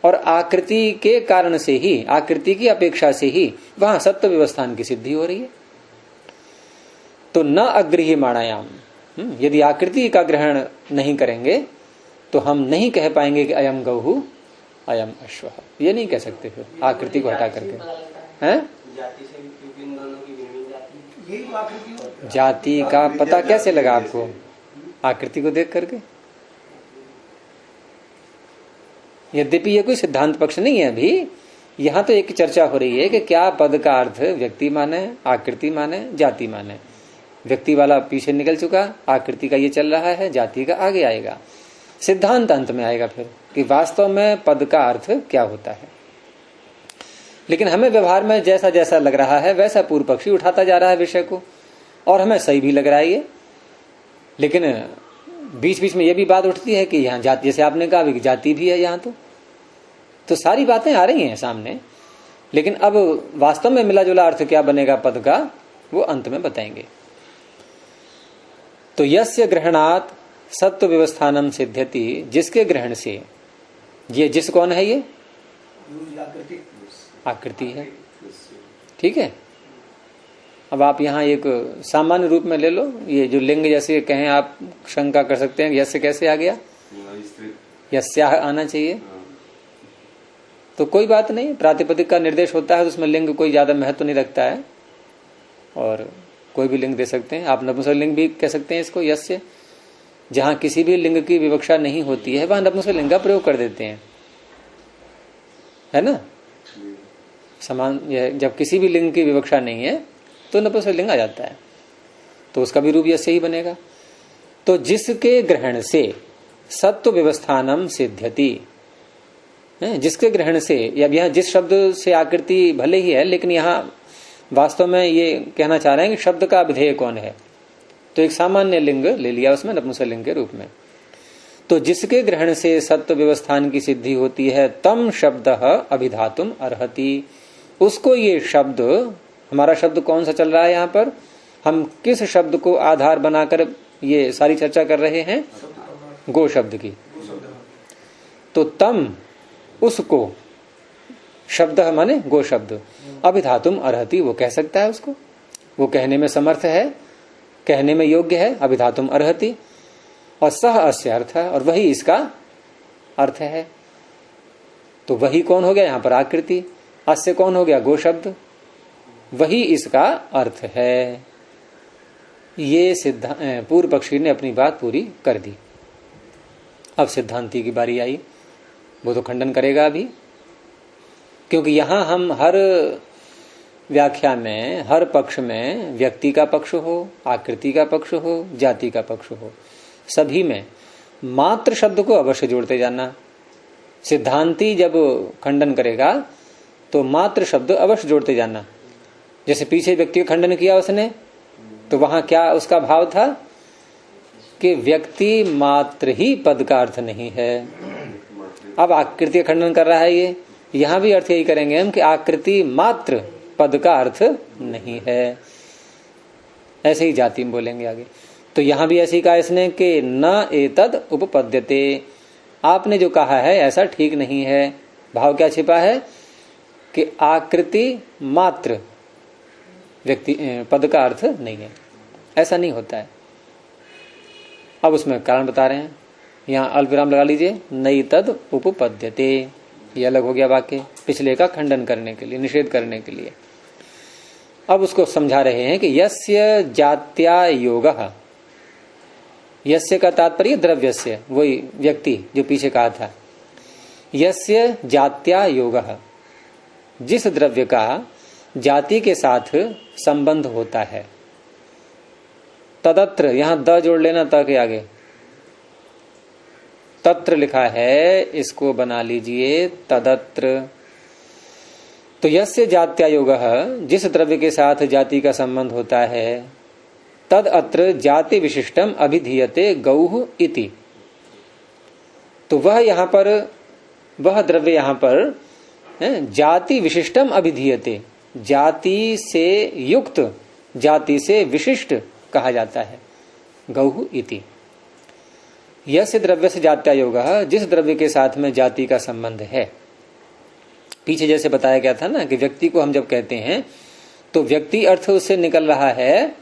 और आकृति के कारण से ही, आकृति की अपेक्षा से ही वहां सत्व व्यवस्थान की सिद्धि हो रही है। तो न अग्रही माणायाम, यदि आकृति का ग्रहण नहीं करेंगे तो हम नहीं कह पाएंगे कि अयम गौहु अयम अश्वः, ये नहीं कह सकते फिर आकृति को हटा करके। हैं जाति से क्योंकि इन दोनों की भिन्न जाति, यही तो आकृति होती है। जाति का पता कैसे लगा आपको? आकृति को देख करके। यद्यपि ये कोई सिद्धांत पक्ष नहीं है अभी, यहाँ तो एक चर्चा हो रही है कि क्या पद का अर्थ व्यक्ति माने, आकृति माने, जाति माने। व्यक्ति वाला पीछे निकल चुका, आकृति का ये चल रहा है, जाति का आगे आएगा, सिद्धांत अंत में आएगा फिर कि वास्तव में पद का अर्थ क्या होता है। लेकिन हमें व्यवहार में जैसा जैसा लग रहा है वैसा पूर्व पक्षी उठाता जा रहा है विषय को, और हमें सही भी लग रहा है ये। लेकिन बीच बीच में ये भी बात उठती है कि यहाँ जाति, जैसे आपने कहा कि जाति भी है यहाँ, तो सारी बातें आ रही हैं सामने। लेकिन अब वास्तव में मिला जुला अर्थ क्या बनेगा पद का, वो अंत में बताएंगे। तो यस्य ग्रहणात् सत्व व्यवस्थानम सिद्ध्यति, जिसके ग्रहण से, ये जिस कौन है? ये आकृति है, ठीक है। अब आप यहाँ एक सामान्य रूप में ले लो, ये जो लिंग जैसे कहें आप शंका कर सकते हैं यस्य कैसे आ गया, यस्याह आना चाहिए, तो कोई बात नहीं, प्रातिपदिक का निर्देश होता है तो उसमें लिंग कोई ज्यादा महत्व नहीं रखता है, और कोई भी लिंग दे सकते हैं आप। नपुंसक लिंग भी कह सकते हैं इसको, यस्य। जहां किसी भी लिंग की विवक्षा नहीं होती है वहां नपुंसक लिंग का प्रयोग कर देते हैं, है ना। समान, जब किसी भी लिंग की विवक्षा नहीं है तो नपुंसक लिंग आ जाता है, तो उसका भी रूप यस्य ही बनेगा। तो जिसके ग्रहण से सत्व व्यवस्थानम सिद्ध्यति, जिसके ग्रहण से, या यहाँ जिस शब्द से आकृति भले ही है, लेकिन यहाँ वास्तव में ये कहना चाह रहे हैं कि शब्द का विधेय कौन है, तो एक सामान्य लिंग ले लिया उसमें नपुंसक लिंग के रूप में। तो जिसके ग्रहण से सत्व व्यवस्थान की सिद्धि होती है तम शब्द अभिधातुम अर्हति, उसको ये शब्द, हमारा शब्द कौन सा चल रहा है यहाँ पर, हम किस शब्द को आधार बनाकर ये सारी चर्चा कर रहे हैं, गो शब्द की। तो तम, उसको, शब्द माने गो शब्द, अभिधातुम अर्हति, वो कह सकता है उसको, वो कहने में समर्थ है, कहने में योग्य है, अभिधातुम अर्हति। और सह अस्य अर्थ है, और वही इसका अर्थ है। तो वही कौन हो गया यहाँ पर आकृति, अस्य कौन हो गया गो शब्द, वही इसका अर्थ है। ये पूर्व पक्षी ने अपनी बात पूरी कर दी। अब सिद्धांती की बारी आई, वो तो खंडन करेगा अभी, क्योंकि यहां हम हर व्याख्या में, हर पक्ष में, व्यक्ति का पक्ष हो, आकृति का पक्ष हो, जाति का पक्ष हो, सभी में मात्र शब्द को अवश्य जोड़ते जाना। सिद्धांती जब खंडन करेगा तो मात्र शब्द अवश्य जोड़ते जाना। जैसे पीछे व्यक्ति का खंडन किया उसने, तो वहां क्या उसका भाव था कि व्यक्ति मात्र ही पद का अर्थ नहीं है। अब आकृति का खंडन कर रहा है ये, यहां भी अर्थ यही करेंगे हम कि आकृति मात्र पद का अर्थ नहीं है। ऐसे ही जाति में बोलेंगे आगे। तो यहां भी ऐसे ही कहा इसने कि न एतद उपपद्यते, आपने जो कहा है ऐसा ठीक नहीं है। भाव क्या छिपा है कि आकृति मात्र व्यक्ति पद का अर्थ नहीं है, ऐसा नहीं होता है। अब उसमें कारण बता रहे हैं, यहाँ अल्पविराम लगा लीजिए, नई तद उपपद्यते, ये अलग हो गया वाक्य, पिछले का खंडन करने के लिए, निषेध करने के लिए। अब उसको समझा रहे हैं कि यस्य जात्या योगः, यस्य का तात्पर्य द्रव्यस्य, वही व्यक्ति जो पीछे कहा था, यस्य जात्या योगः, जिस द्रव्य का जाति के साथ संबंध होता है, तदत्र, यहां द जोड़ लेना त के आगे, तत्र लिखा है, इसको बना लीजिए तदत्र। तो यस्य जात्यायोगः, जिस द्रव्य के साथ जाति का संबंध होता है, तद अत्र जाति विशिष्टम अभिधीयते गौः इति। तो वह यहां पर, वह द्रव्य यहां पर जाति विशिष्टम अभिधीयते, जाति से युक्त, जाति से विशिष्ट कहा जाता है, गौः इति। यस्य द्रव्य से जात्यायोगः, जिस द्रव्य के साथ में जाति का संबंध है। पीछे जैसे बताया गया था ना कि व्यक्ति को हम जब कहते हैं तो व्यक्ति अर्थ उससे निकल रहा है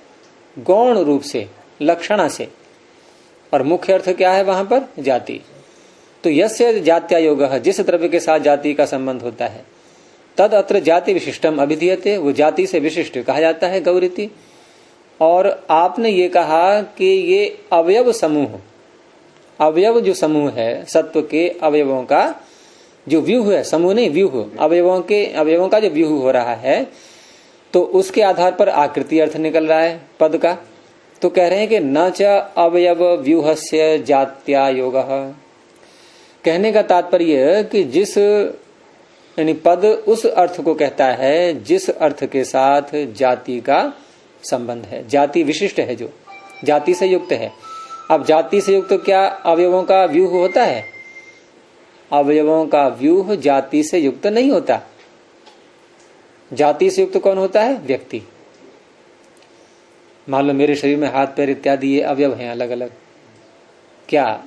गौण रूप से, लक्षणा से, और मुख्य अर्थ क्या है वहां पर, जाति। तो यस्य जात्यायोगः, जिस द्रव्य के साथ जाति का संबंध होता है, तद अत्र जाति विशिष्टम अभिधीयते, वो जाति से विशिष्ट कहा जाता है गौरीति। और आपने ये कहा कि ये अवयव समूह, अवयव जो समूह है सत्व के अवयवों का जो व्यूह है, समूह नहीं व्यूह, अवयवों का जो व्यूह हो रहा है, तो उसके आधार पर आकृति अर्थ निकल रहा है पद का। तो कह रहे हैं कि न च अवयव व्यूहस्य जात्या योगः। कहने का तात्पर्य कि जिस यानी पद उस अर्थ को कहता है जिस अर्थ के साथ जाति का संबंध है, जाति विशिष्ट है, जो जाति से युक्त है। अब जाति से युक्त क्या अवयवों का व्यूह होता है? अवयवों का व्यूह जाति से युक्त नहीं होता। जाति से युक्त कौन होता है? व्यक्ति। मान लो मेरे शरीर में हाथ पैर इत्यादि ये अवयव हैं अलग अलग, क्या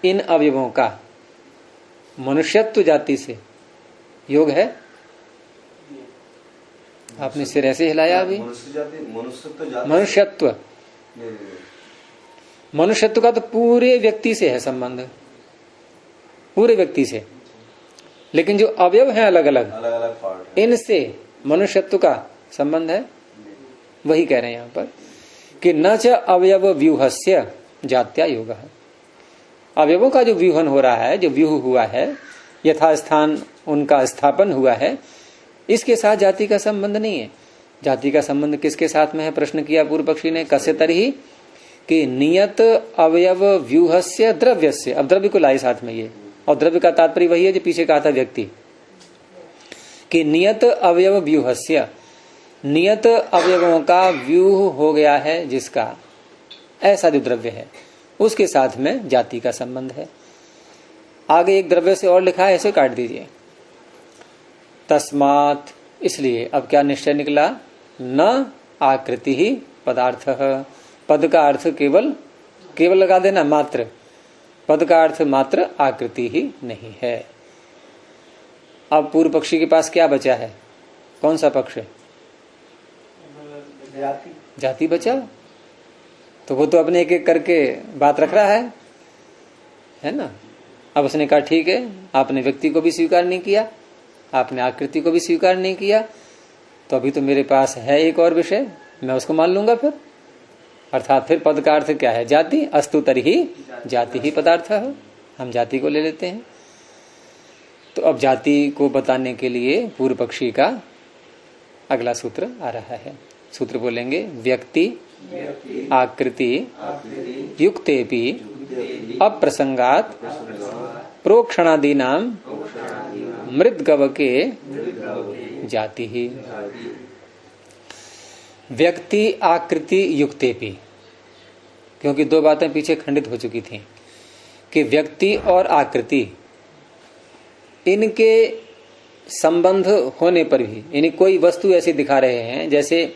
इन अवयवों का मनुष्यत्व जाति से योग है? आपने सिर ऐसे हिलाया अभी। मनुष्यत्व, मनुष्यत्व का तो पूरे व्यक्ति से है संबंध, पूरे व्यक्ति से। लेकिन जो अवयव हैं अलग अलग पार्ट, इनसे मनुष्यत्व का संबंध है। वही कह रहे हैं यहाँ पर कि न च अवयव व्यूहस्य जात्या योगः। अवयवों का जो व्यूहन हो रहा है, जो व्यूह हुआ है, यथास्थान उनका स्थापन हुआ है, इसके साथ जाति का संबंध नहीं है। जाति का संबंध किसके साथ में है? प्रश्न किया पूर्व पक्षी ने। कस्य तर्हि कि नियत अवयव व्यूहस्य द्रव्यस्य। अब द्रव्य को लाई साथ में ये, और द्रव्य का तात्पर्य वही है जो पीछे कहा था व्यक्ति, कि नियत अवयव व्यूहस्य, नियत अवयवों का व्यूह हो गया है जिसका, ऐसा जो द्रव्य है उसके साथ में जाति का संबंध है। आगे एक द्रव्य से और लिखा है, ऐसे काट दीजिए। तस्मात्, इसलिए अब क्या निश्चय निकला? न आकृति ही पदार्थ। पद का अर्थ केवल लगा देना, मात्र। पद का अर्थ मात्र आकृति ही नहीं है। अब पूर्व पक्षी के पास क्या बचा है? कौन सा पक्ष? जाति बचा। तो वो तो अपने एक एक करके बात रख रहा है ना। अब उसने कहा ठीक है, आपने व्यक्ति को भी स्वीकार नहीं किया, आपने आकृति को भी स्वीकार नहीं किया, तो अभी तो मेरे पास है एक और विषय, मैं उसको मान लूंगा फिर। अर्थात फिर पद का अर्थ क्या है? जाति। अस्तु तर्हि जाति ही पदार्थ है, हम जाति को ले लेते हैं। तो अब जाति को बताने के लिए पूर्व पक्षी का अगला सूत्र आ रहा है। सूत्र बोलेंगे, व्यक्ति आकृति युक्तेपि अप्रसंगात प्रोक्षणादीनाम मृद्गवके जाति ही। व्यक्ति आकृति युक्तेपि, क्योंकि दो बातें पीछे खंडित हो चुकी थी कि व्यक्ति और आकृति इनके संबंध होने पर भी, यानी कोई वस्तु ऐसी दिखा रहे हैं, जैसे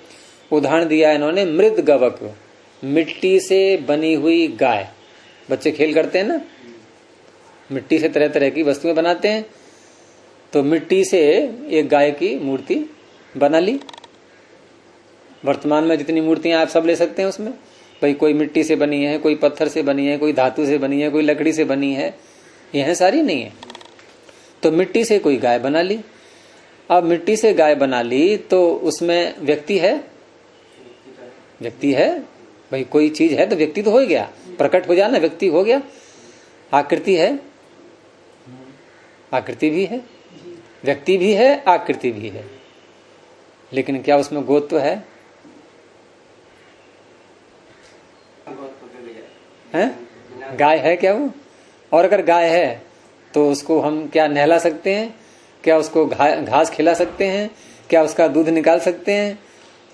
उदाहरण दिया इन्होंने मृद गवक, मिट्टी से बनी हुई गाय। बच्चे खेल करते हैं ना, मिट्टी से तरह तरह की वस्तुएं बनाते हैं। तो मिट्टी से एक गाय की मूर्ति बना ली। वर्तमान में जितनी मूर्तियां आप सब ले सकते हैं उसमें, भाई कोई मिट्टी से बनी है, कोई पत्थर से बनी है, कोई धातु से बनी है, कोई लकड़ी से बनी है, यह सारी नहीं है। तो मिट्टी से कोई गाय बना ली। अब मिट्टी से गाय बना ली तो उसमें व्यक्ति है, व्यक्ति है, भाई कोई चीज है तो व्यक्ति तो हो गया, प्रकट हो जाना, व्यक्ति हो गया। आकृति है, आकृति भी है, व्यक्ति भी है, आकृति भी है, लेकिन क्या उसमें गोत्व है? गाय है क्या वो? और अगर गाय है तो उसको हम क्या नहला सकते हैं? क्या उसको घास खिला सकते हैं? क्या उसका दूध निकाल सकते हैं?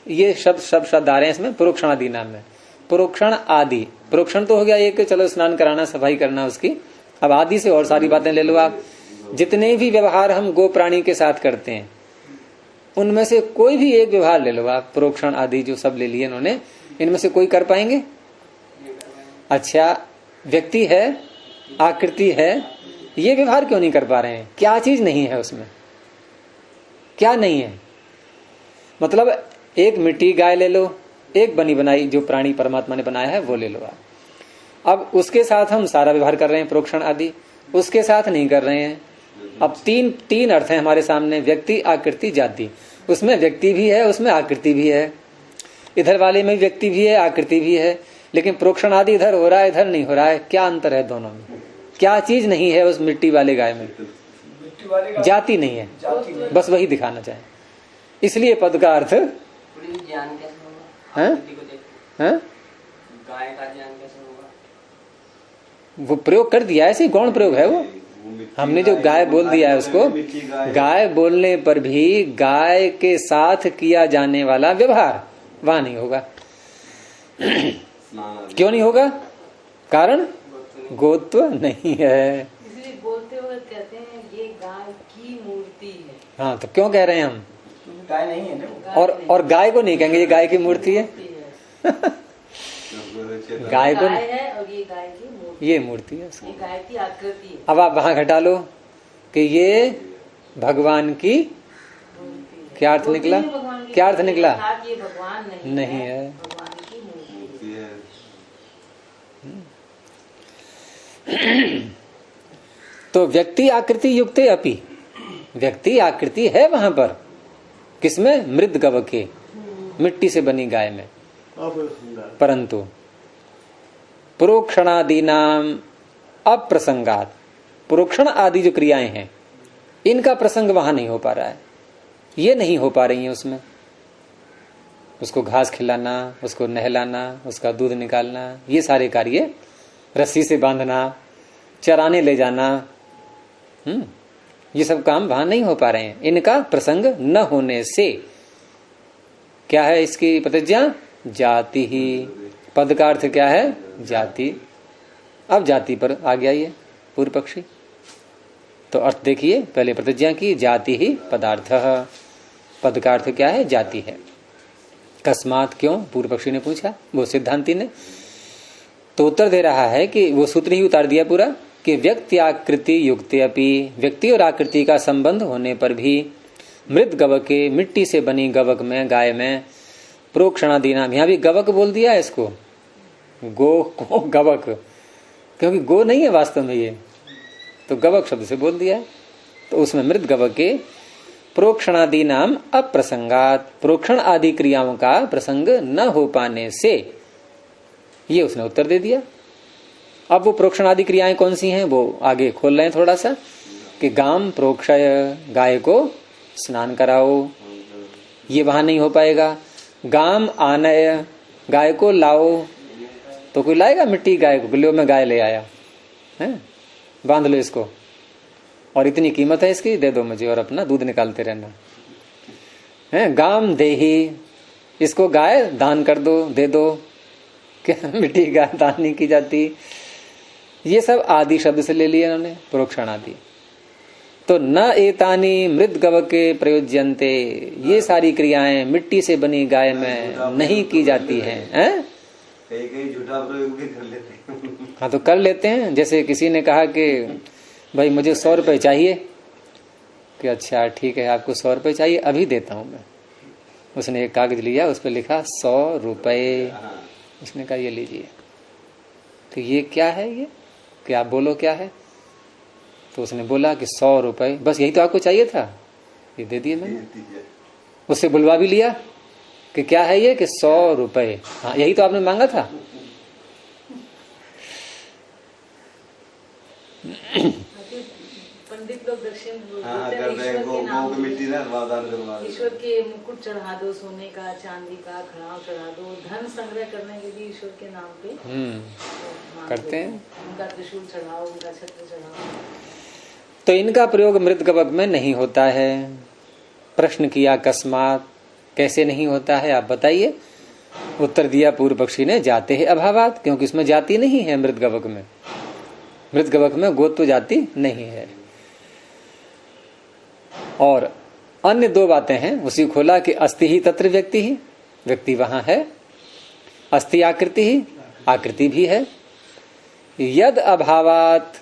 ये शब्द आ रहे हैं इसमें प्रोक्षण आदि नाम में। प्रोक्षण आदि, प्रोक्षण तो हो गया एक, चलो स्नान कराना, सफाई करना उसकी। अब आदि से और सारी बातें ले लो आप। जितने भी व्यवहार हम गो प्राणी के साथ करते हैं उनमें से कोई भी एक व्यवहार ले लो आप, प्रोक्षण आदि जो सब ले लिए इन्होंने, इनमें से कोई कर पाएंगे? अच्छा, व्यक्ति है, आकृति है, ये व्यवहार क्यों नहीं कर पा रहे हैं? क्या चीज नहीं है उसमें? क्या नहीं है? मतलब एक मिट्टी गाय ले लो, एक बनी बनाई जो प्राणी परमात्मा ने बनाया है वो ले लो आप। अब उसके साथ हम सारा व्यवहार कर रहे हैं प्रोक्षण आदि, उसके साथ नहीं कर रहे हैं। अब तीन अर्थ हैं हमारे सामने, व्यक्ति, आकृति, जाति। उसमें व्यक्ति भी है, उसमें आकृति भी है। इधर वाले में व्यक्ति भी है, आकृति भी है, लेकिन प्रोक्षण आदि इधर हो रहा है, इधर नहीं हो रहा है। क्या अंतर है दोनों में? क्या चीज नहीं है उस मिट्टी वाले गाय में? जाति नहीं है, बस वही दिखाना चाहे। इसलिए पद का अर्थ ज्ञान कैसे होगा? आकृति को देखकर गाय का ज्ञान कैसे होगा? वो प्रयोग कर दिया, ऐसे गौण प्रयोग है वो। हमने जो गाय बोल दिया है उसको, गाय बोलने पर भी गाय के साथ किया जाने वाला व्यवहार वहां नहीं होगा। क्यों नहीं होगा? कारण गोत्व नहीं है। इसलिए बोलते हुए कहते हैं ये गाय की मूर्ति है। हाँ, तो क्यों कह रहे हैं हम? गाय नहीं है ना। और गाय को नहीं कहेंगे ये गाय की मूर्ति है। गाय को है और ये गाय की मूर्ति, ये मूर्ति है, ये गाय की आकृति है। अब आप वहां घटा लो कि ये भगवान की क्या अर्थ निकला? क्या अर्थ निकला? ये भगवान नहीं है, भगवान की मूर्ति है। तो व्यक्ति आकृति युक्ते अपि, व्यक्ति आकृति है वहां पर। किसमें? मृद गव के, मिट्टी से बनी गाय में। परंतु प्रोक्षणादि नाम अप्रसंगात, प्रोक्षण आदि जो क्रियाएं हैं इनका प्रसंग वहां नहीं हो पा रहा है, ये नहीं हो पा रही है उसमें। उसको घास खिलाना, उसको नहलाना, उसका दूध निकालना, ये सारे कार्य, रस्सी से बांधना, चराने ले जाना, ये सब काम वहां नहीं हो पा रहे हैं। इनका प्रसंग न होने से क्या है इसकी प्रतिज्ञा? जाति ही। पद का अर्थ क्या है? जाति। अब जाति पर आ गया ये पूर्व पक्षी। तो अर्थ देखिए, पहले प्रतिज्ञा की जाति ही पदार्थ। पद का अर्थ क्या है? जाति है। कस्मात, क्यों? पूर्व पक्षी ने पूछा, वो सिद्धांति ने। तो उत्तर दे रहा है कि वो सूत्र ही उतार दिया पूरा कि व्यक्ति आकृति युक्त अपि, व्यक्ति और आकृति का संबंध होने पर भी मृत गवक के, मिट्टी से बनी गवक में, गाय में, प्रोक्षणादि नाम, यहां भी गवक बोल दिया है इसको, गो को गवक, क्योंकि गो नहीं है वास्तव में ये, तो गवक शब्द से बोल दिया है। तो उसमें मृत गवक के प्रोक्षणादि नाम अप्रसंगात, प्रोक्षण आदि क्रियाओं का प्रसंग न हो पाने से, ये उसने उत्तर दे दिया। अब वो प्रोक्षण आदि क्रियाएं कौन सी हैं वो आगे खोल रहे हैं थोड़ा सा, कि गाम प्रोक्षय, गाय को स्नान कराओ, ये वहां नहीं हो पाएगा। गाम आनय, गाय को लाओ, तो कोई लाएगा मिट्टी गाय को? लो मैं गाय ले आया है, बांध लो इसको, और इतनी कीमत है इसकी, दे दो मुझे और अपना दूध निकालते रहना है। गाम देही, इसको गाय दान कर दो, दे दो। क्या मिट्टी गाय दान नहीं की जाती? ये सब आदि शब्द से ले लिए इन्होंने, प्रोक्षण आदि। तो न एतानी मृद गव के प्रयोज्यन्ते, ये सारी क्रियाएं मिट्टी से बनी गाय में नहीं की जाती हैं। कहीं झूठा प्रयोग भी कर लेते हैं। हाँ, तो कर लेते हैं। जैसे किसी ने कहा कि भाई मुझे 100 रुपए चाहिए, कि अच्छा ठीक है, आपको 100 रुपए चाहिए, अभी देता हूं मैं। उसने एक कागज लिया, उस पर लिखा 100 रुपए। उसने कहा ये लीजिए। तो ये क्या है? ये कि आप बोलो क्या है? तो उसने बोला कि 100 रुपए, बस यही तो आपको चाहिए था, ये दे दिए मैंने। उससे बुलवा भी लिया कि क्या है ये? कि 100 रुपए। हाँ, यही तो आपने मांगा था। पंडित लोग दक्षिण ईश्वर के मुकुट चढ़ा दो, सोने का, चांदी का, खड़ाव चढ़ा दो, धन संग्रह करने के लिए ईश्वर के नाम पे करते हैं। उनका त्रिशूल चढ़ाओ, उनका छत्र चढ़ाओ। तो इनका प्रयोग मृत गवक में नहीं होता है। प्रश्न किया अकस्मात, कैसे नहीं होता है आप बताइए? उत्तर दिया पूर्व पक्षी ने, जाते हैं अभावात, क्योंकि इसमें जाति नहीं है। मृत गवक में, मृत गवक में गोत्व जाति नहीं है। और अन्य 2 बातें हैं, उसी खोला कि अस्ति ही तत्र व्यक्ति ही, व्यक्ति वहां है। अस्ति आकृति ही, आकृति भी है। यद अभावात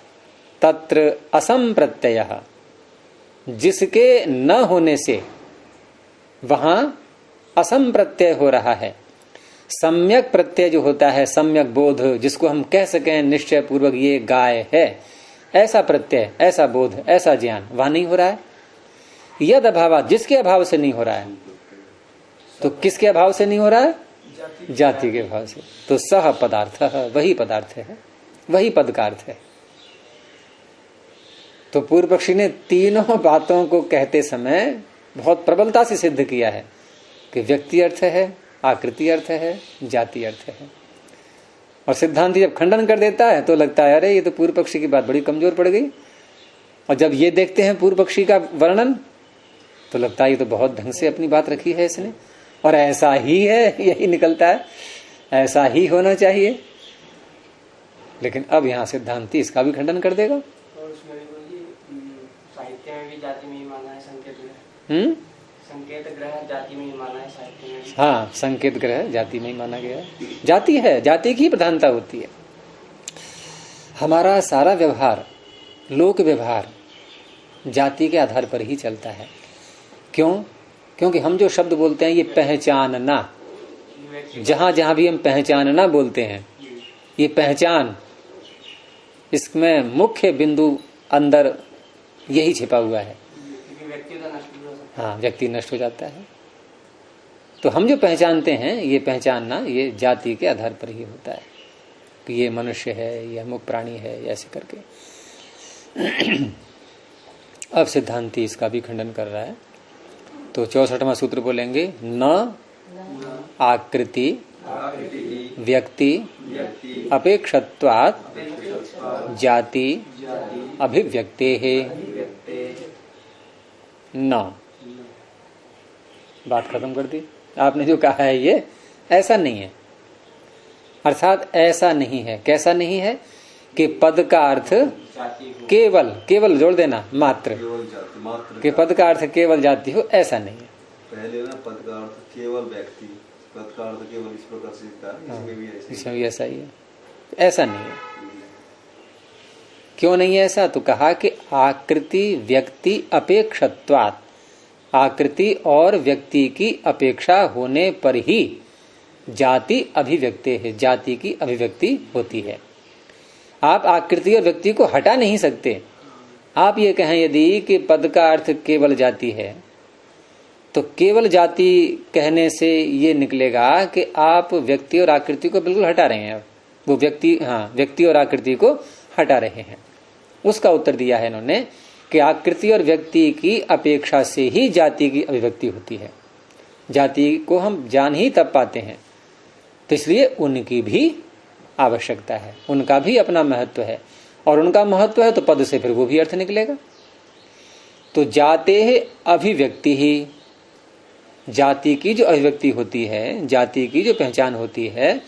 तत्र असम प्रत्यय, जिसके न होने से वहां असम प्रत्यय हो रहा है। सम्यक प्रत्यय जो होता है, सम्यक बोध, जिसको हम कह सकें निश्चय पूर्वक ये गाय है, ऐसा प्रत्यय, ऐसा बोध, ऐसा ज्ञान वहां नहीं हो रहा है। यद अभाव, जिसके अभाव से नहीं हो रहा है। तो किसके अभाव से नहीं हो रहा है? जाति के अभाव से। तो सह पदार्थ, वही पदार्थ है, वही पद का अर्थ है। तो पूर्व पक्षी ने तीनों बातों को कहते समय बहुत प्रबलता से सिद्ध किया है कि व्यक्ति अर्थ है, आकृति अर्थ है, जाति अर्थ है। और सिद्धांती जब खंडन कर देता है तो लगता है अरे ये तो पूर्व पक्षी की बात बड़ी कमजोर पड़ गई। और जब ये देखते हैं पूर्व पक्षी का वर्णन तो लगता है ये तो बहुत ढंग से अपनी बात रखी है इसने, और ऐसा ही है, यही निकलता है, ऐसा ही होना चाहिए। लेकिन अब यहाँ सिद्धांती इसका भी खंडन कर देगा। और उसमें भी बोलिए साहित्य में भी जाति में ही माना है, संकेत ग्रह, संकेत ग्रह जाति में ही माना है साहित्य में भी। हाँ, संकेत ग्रह जाति में ही माना गया है। जाति है, जाति की प्रधानता होती है। हमारा सारा व्यवहार, लोक व्यवहार जाति के आधार पर ही चलता है। क्यों? क्योंकि हम जो शब्द बोलते हैं ये पहचानना, जहां जहां भी हम पहचानना बोलते हैं, ये पहचान, इसमें मुख्य बिंदु अंदर यही छिपा हुआ है। व्यक्ति तो नष्ट हो सकता है। हाँ, व्यक्ति नष्ट हो जाता है। तो हम जो पहचानते हैं, ये पहचानना ये जाति के आधार पर ही होता है कि ये मनुष्य है, ये अमुक प्राणी है, ऐसे करके। अब सिद्धांती इसका भी खंडन कर रहा है। तो 64वां सूत्र बोलेंगे, न आकृति व्यक्ति अपेक्षत्वात् जाति अभिव्यक्ते है। न, बात खत्म कर दी। आपने जो कहा है ये ऐसा नहीं है, अर्थात ऐसा नहीं है। कैसा नहीं है? कि पद का अर्थ केवल, केवल जोड़ देना, मात्र, कि पद का अर्थ केवल जाति हो, ऐसा नहीं है। पहले ना पद का अर्थ केवल व्यक्ति, पद का अर्थ केवल इस प्रकार से था, इसमें भी ऐसा ही है। ऐसा नहीं है। क्यों नहीं है ऐसा? तो कहा कि आकृति व्यक्ति अपेक्षत्वात्, आकृति और व्यक्ति की अपेक्षा होने पर ही जाति अभिव्यक्ति है, जाति की अभिव्यक्ति होती है। आप आकृति और व्यक्ति को हटा नहीं सकते। आप ये कहें यदि कि पद का अर्थ केवल जाति है, तो केवल जाति कहने से ये निकलेगा कि आप व्यक्ति और आकृति को बिल्कुल हटा रहे हैं। वो व्यक्ति, हाँ, व्यक्ति और आकृति को हटा रहे हैं। उसका उत्तर दिया है इन्होंने कि आकृति और व्यक्ति की अपेक्षा से ही जाति की अभिव्यक्ति होती है। जाति को हम जान ही तब पाते हैं, तो इसलिए उनकी भी आवश्यकता है, उनका भी अपना महत्व है। और उनका महत्व है तो पद से फिर वो भी अर्थ निकलेगा। तो जाते है अभिव्यक्ति ही, जाति की जो अभिव्यक्ति होती है, जाति की जो पहचान होती है,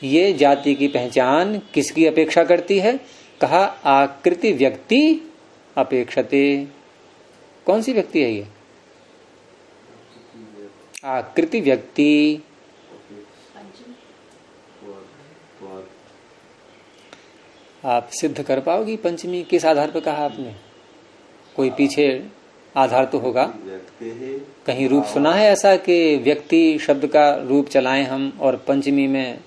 ये जाति की पहचान किसकी अपेक्षा करती है? कहा आकृति व्यक्ति अपेक्षते। कौन सी व्यक्ति है ये? आकृति व्यक्ति। आप सिद्ध कर पाओगी पंचमी? किस आधार पर कहा आपने? कोई पीछे आधार तो होगा। कहीं रूप सुना है ऐसा कि व्यक्ति शब्द का रूप चलाएं हम और पंचमी में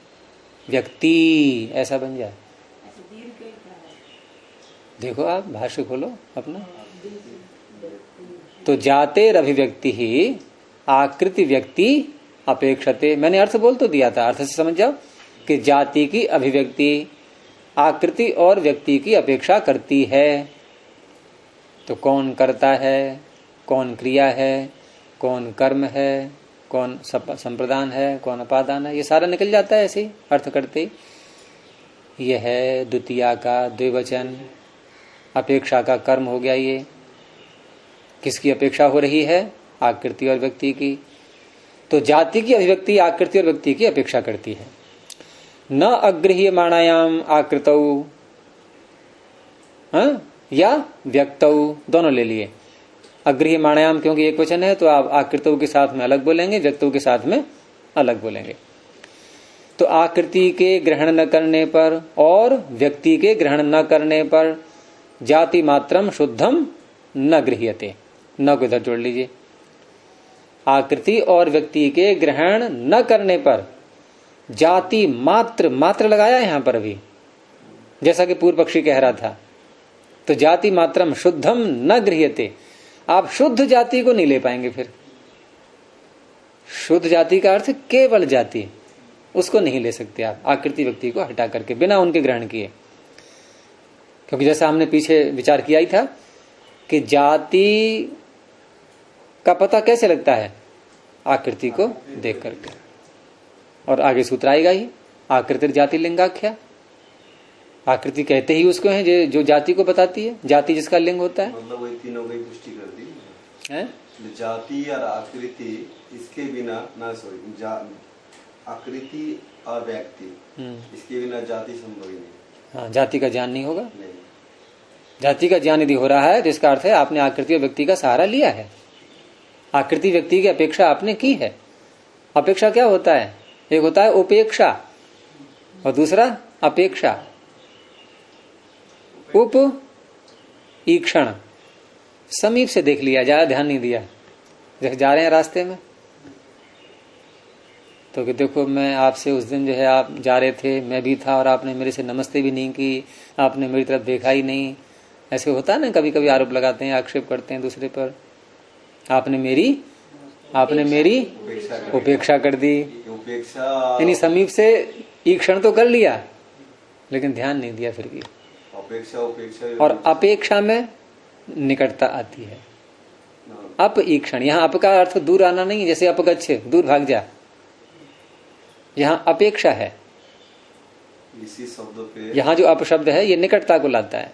व्यक्ति ऐसा बन जाए? देखो आप भाष्य खोलो अपना। तो जाते अभिव्यक्ति ही आकृति व्यक्ति अपेक्षते। मैंने अर्थ बोल तो दिया था, अर्थ से समझ जाओ कि जाति की अभिव्यक्ति आकृति और व्यक्ति की अपेक्षा करती है। तो कौन करता है, कौन क्रिया है, कौन कर्म है, कौन संप्रदान है, कौन अपादान है, ये सारा निकल जाता है ऐसे ही अर्थ करते। यह है द्वितीया का द्विवचन, अपेक्षा का कर्म हो गया। ये किसकी अपेक्षा हो रही है? आकृति और व्यक्ति की। तो जाति की अभिव्यक्ति आकृति और व्यक्ति की अपेक्षा करती है। न अगृह्यमाणायाम आकृतौ, या व्यक्तौ, दोनों ले लिए। अगृह्यमाणायाम क्योंकि एक वचन है तो आप आकृतौ के साथ में अलग बोलेंगे, व्यक्तौ के साथ में अलग बोलेंगे। तो आकृति के ग्रहण न करने पर और व्यक्ति के ग्रहण न करने पर जाति मात्रम शुद्धम न गृह्यते। न को इधर जोड़ लीजिए। आकृति और व्यक्ति के ग्रहण न करने पर जाति मात्र, मात्र लगाया यहां पर अभी, जैसा कि पूर्व पक्षी कह रहा था तो जाति मात्रम शुद्धम न गृह्यते, आप शुद्ध जाति को नहीं ले पाएंगे। फिर शुद्ध जाति का अर्थ केवल जाति, उसको नहीं ले सकते आप आकृति व्यक्ति को हटा करके, बिना उनके ग्रहण किए। क्योंकि जैसा हमने पीछे विचार किया ही था कि जाति का पता कैसे लगता है, आकृति को देख करके। और आगे सूत्र आएगा ही, आकृति जाति लिंगाख्या। आकृति कहते ही उसको है जो जाति को बताती है, जाति जिसका लिंग होता है। मतलब वही तीनों की पुष्टि कर दी है? जाति और आकृति इसके बिना ना, सॉरी, आकृति और व्यक्ति इसके बिना जाति संभव ही नहीं। हाँ, जाति का ज्ञान नहीं होगा। नहीं। जाति का ज्ञान यदि हो रहा है तो इसका अर्थ है आपने आकृति और व्यक्ति का सहारा लिया है, आकृति व्यक्ति की अपेक्षा आपने की है। अपेक्षा क्या होता है? एक होता है उपेक्षा और दूसरा अपेक्षा। उप ईक्षण, समीप से देख लिया, ज्यादा ध्यान नहीं दिया। जैसे जा रहे हैं रास्ते में तो कि देखो मैं आपसे उस दिन जो है आप जा रहे थे, मैं भी था, और आपने मेरे से नमस्ते भी नहीं की, आपने मेरी तरफ देखा ही नहीं। ऐसे होता है ना, कभी कभी आरोप लगाते हैं, आक्षेप करते हैं दूसरे पर, आपने मेरी उपेक्षा कर दी। उपेक्षा यानी समीप से ईक्षण तो कर लिया लेकिन ध्यान नहीं दिया फिर भी। उपेक्षा और अपेक्षा में निकटता आती है। अप ईक्षण, यहाँ अप का अर्थ दूर आना नहीं, जैसे अपगच्छ, दूर भाग जा। यहाँ अपेक्षा है, इसी शब्द पे यहाँ जो अपशब्द है ये निकटता को लाता है।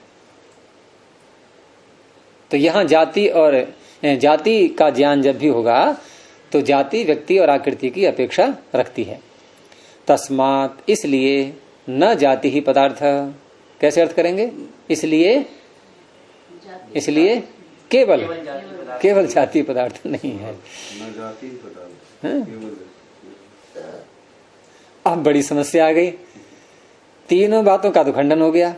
तो यहाँ जाति और जाति का ज्ञान जब भी होगा तो जाति व्यक्ति और आकृति की अपेक्षा रखती है। तस्मात्, इसलिए, न जाति ही पदार्थ। कैसे अर्थ करेंगे? इसलिए केवल जाति पदार्थ नहीं है। न जाति पदार्थ, हाँ? अब बड़ी समस्या आ गई। तीनों बातों का तो खंडन हो गया।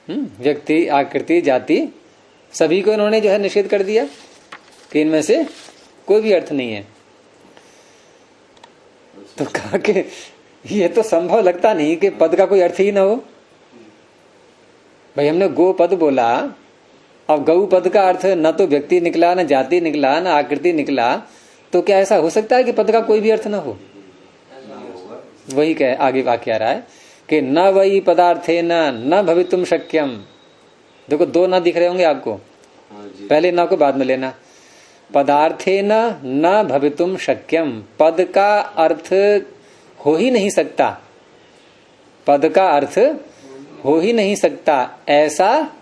व्यक्ति, आकृति, जाति, सभी को इन्होंने जो है निषेध कर दिया कि इनमें से कोई भी अर्थ नहीं है। तो कहा कि ये तो संभव लगता नहीं कि पद का कोई अर्थ ही ना हो। भाई हमने गो पद बोला, अब गौ पद का अर्थ न तो व्यक्ति निकला, न जाति निकला, न आकृति निकला, तो क्या ऐसा हो सकता है कि पद का कोई भी अर्थ ना हो? वही कह आगे वाक्य आ रहा है कि न वही पदार्थे न भवितुम शक्यम। देखो दो ना दिख रहे होंगे आपको, पहले ना को बाद में लेना। पदार्थे न भवितुम शक्यम, पद का अर्थ हो ही नहीं सकता, पद का अर्थ हो ही नहीं सकता, ऐसा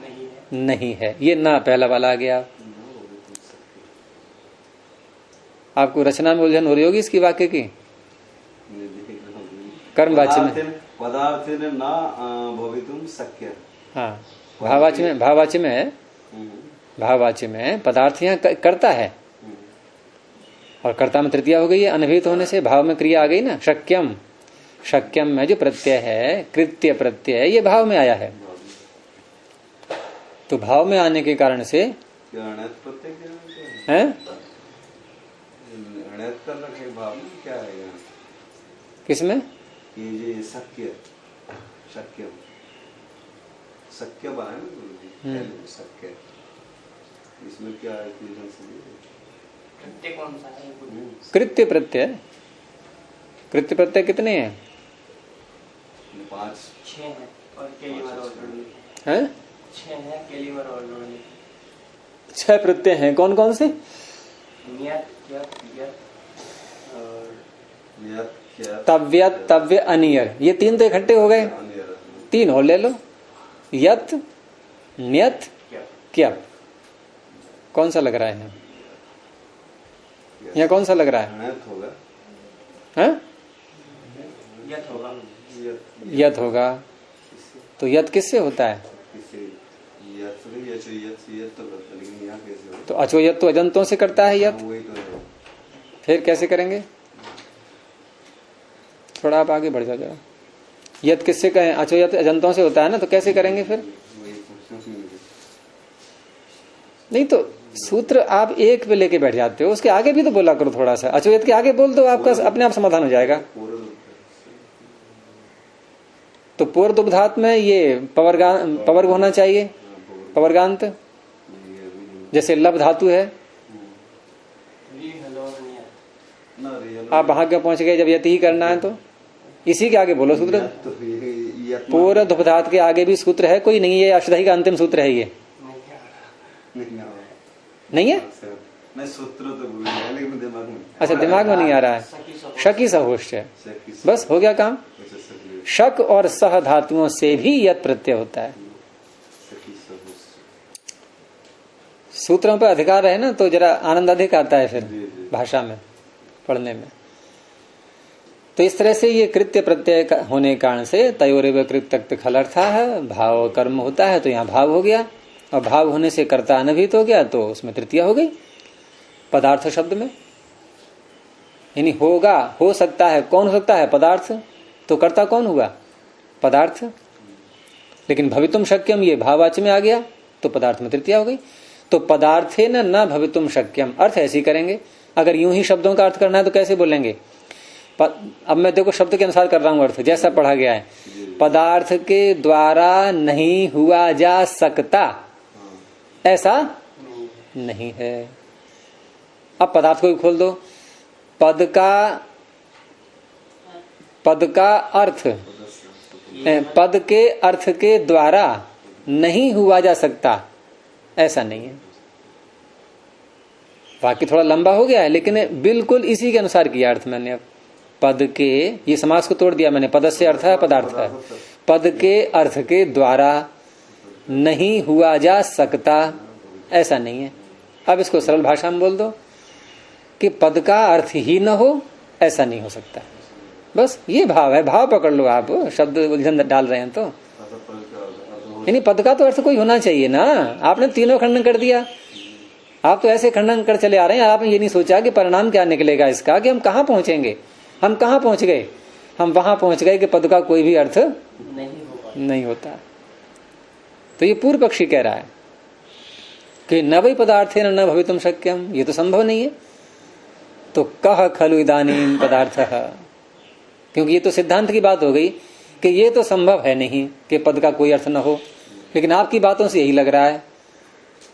नहीं है। ये ना पहला वाला आ गया। आपको रचना में उलझन हो रही होगी इसकी वाक्य की। कर्मवाच्य में पदार्थ ना भवितुम शक्य। हाँ, भाववाच्य में पदार्थ यहाँ करता है, और कर्ता में तृतीया हो गई है, अनभिहित होने से भाव में क्रिया आ गई ना। शक्यम, शक्यम में जो प्रत्यय है, कृत्य प्रत्यय, ये भाव में आया है। तो भाव में आने के कारण से है भाव में क्या है किसमें? ये शक्य, शक्य बनाए शक्य, इसमें क्या है? कृत्य कौन सा है? कृत्य प्रत्यय। कृत्य प्रत्यय कितने हैं? 5 6 है और केलीवर और हैं? 6 है केलीवर और 6 प्रत्यय हैं। कौन कौन से? नियत, यत, यत और नियत, तव्यत, तव्य, अनियर, ये 3 तो इकट्ठे हो गए। 3 और ले लो, यत, नियत, क्यप। कौन सा लग रहा है यहाँ? कौन सा लग रहा है? यत होगा। यत होगा। तो यत किससे होता है? तो अचोयत तो अजंतों से करता है यत। फिर कैसे करेंगे? थोड़ा आप आगे बढ़ जाओ। यत किससे कहें? अचोयत अजंतों से होता है ना, तो कैसे करेंगे फिर? नहीं तो सूत्र आप एक पे लेके बैठ जाते हो, उसके आगे भी तो बोला करो थोड़ा सा। अचोयत के आगे बोल दो, आपका अपने आप समाधान हो जाएगा। तो पूर्व दुग्धात में ये पवर्ग होना चाहिए, पवर्गांत, जैसे लब धातु है, आप वहां क्यों पहुंच गए जब यति ही करना है तो इसी के आगे बोलो सूत्र। पूर्व धुपधात के आगे भी सूत्र है कोई नहीं, ये अष्टधाई का अंतिम सूत्र है, ये नहीं है। नहीं सूत्र तो भूल गया लेकिन दिमाग में, अच्छा दिमाग में नहीं आ रहा है। शकी सहोष्ट है, बस हो गया काम। शक और सह धातुओं से भी यत प्रत्यय होता है। सूत्रों पर अधिकार है ना तो जरा आनंद अधिक आता है फिर भाषा में पढ़ने में। तो इस तरह से ये कृत्य प्रत्यय होने कारण से तयोरेव कृत्य खलर्था है, भाव कर्म होता है तो यहाँ भाव हो गया, और भाव होने से कर्ता अनभित हो गया तो उसमें तृतीया हो गई पदार्थ शब्द में। यानी होगा, हो सकता है, कौन हो सकता है? पदार्थ। तो कर्ता कौन हुआ? पदार्थ। लेकिन भवितुम शक्यम ये भाववाच्य में आ गया तो पदार्थ में तृतीया हो गई। तो पदार्थे न भवितुम शक्यम, अर्थ ऐसे ही करेंगे। अगर यूं ही शब्दों का अर्थ करना है तो कैसे बोलेंगे? अब मैं देखो शब्द के अनुसार कर रहा हूं अर्थ, जैसा पढ़ा गया है। पदार्थ के द्वारा नहीं हुआ जा सकता ऐसा नहीं है। अब पदार्थ को भी खोल दो। पद का अर्थ, पद के अर्थ के द्वारा नहीं हुआ जा सकता ऐसा नहीं है। वाक्य थोड़ा लंबा हो गया है लेकिन बिल्कुल इसी के अनुसार किया अर्थ मैंने। अब पद के, ये समास को तोड़ दिया मैंने, पद से अर्थ है पदार्थ है। पद के अर्थ के द्वारा नहीं हुआ जा सकता ऐसा नहीं है। अब इसको सरल भाषा में बोल दो कि पद का अर्थ ही न हो ऐसा नहीं हो सकता। बस ये भाव है, भाव पकड़ लो आप। शब्द उलझन डाल रहे हैं तो यानी पद का तो अर्थ कोई होना चाहिए ना। आपने तीनों खंडन कर दिया, आप तो ऐसे खंडन कर चले आ रहे हैं। आपने ये नहीं सोचा कि परिणाम क्या निकलेगा इसका, कि हम कहाँ पहुंचेंगे। हम कहाँ पहुंच गए? हम वहां पहुंच गए कि पद का कोई भी अर्थ नहीं होता। तो ये पूर्व पक्षी कह रहा है कि न वही पदार्थ है न भवितुम शक्यम, ये तो संभव नहीं है। तो कह खलु इदानीम पदार्थ, क्योंकि ये तो सिद्धांत की बात हो गई कि ये तो संभव है नहीं कि पद का कोई अर्थ न हो। लेकिन आपकी बातों से यही लग रहा है।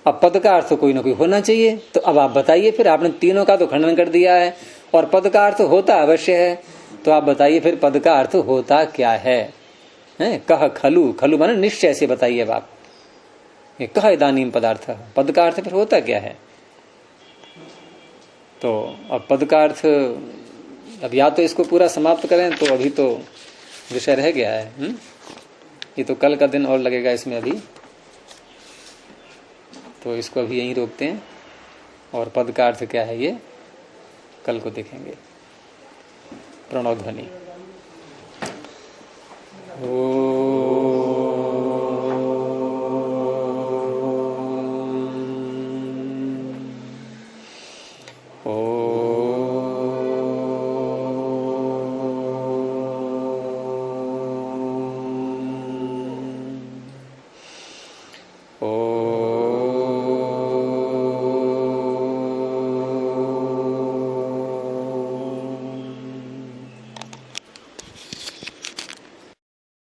अब पद का अर्थ कोई ना कोई होना चाहिए। तो अब आप बताइए फिर, आपने तीनों का तो खंडन कर दिया है और पद का अर्थ होता अवश्य है। तो आप बताइए फिर पद का अर्थ होता क्या है? कह खलु, खलु माने निश्चय से बताइए आप। ये कह इदानीम पदार्थ, पद का अर्थ फिर होता क्या है? तो अब पद का अर्थ, अब या तो इसको पूरा समाप्त करें तो अभी तो विषय रह गया है। ये तो कल का दिन और लगेगा इसमें अभी, तो इसको अभी यहीं रोकते हैं और पद का अर्थ क्या है ये कल को देखेंगे। प्रणव ध्वनि। ओ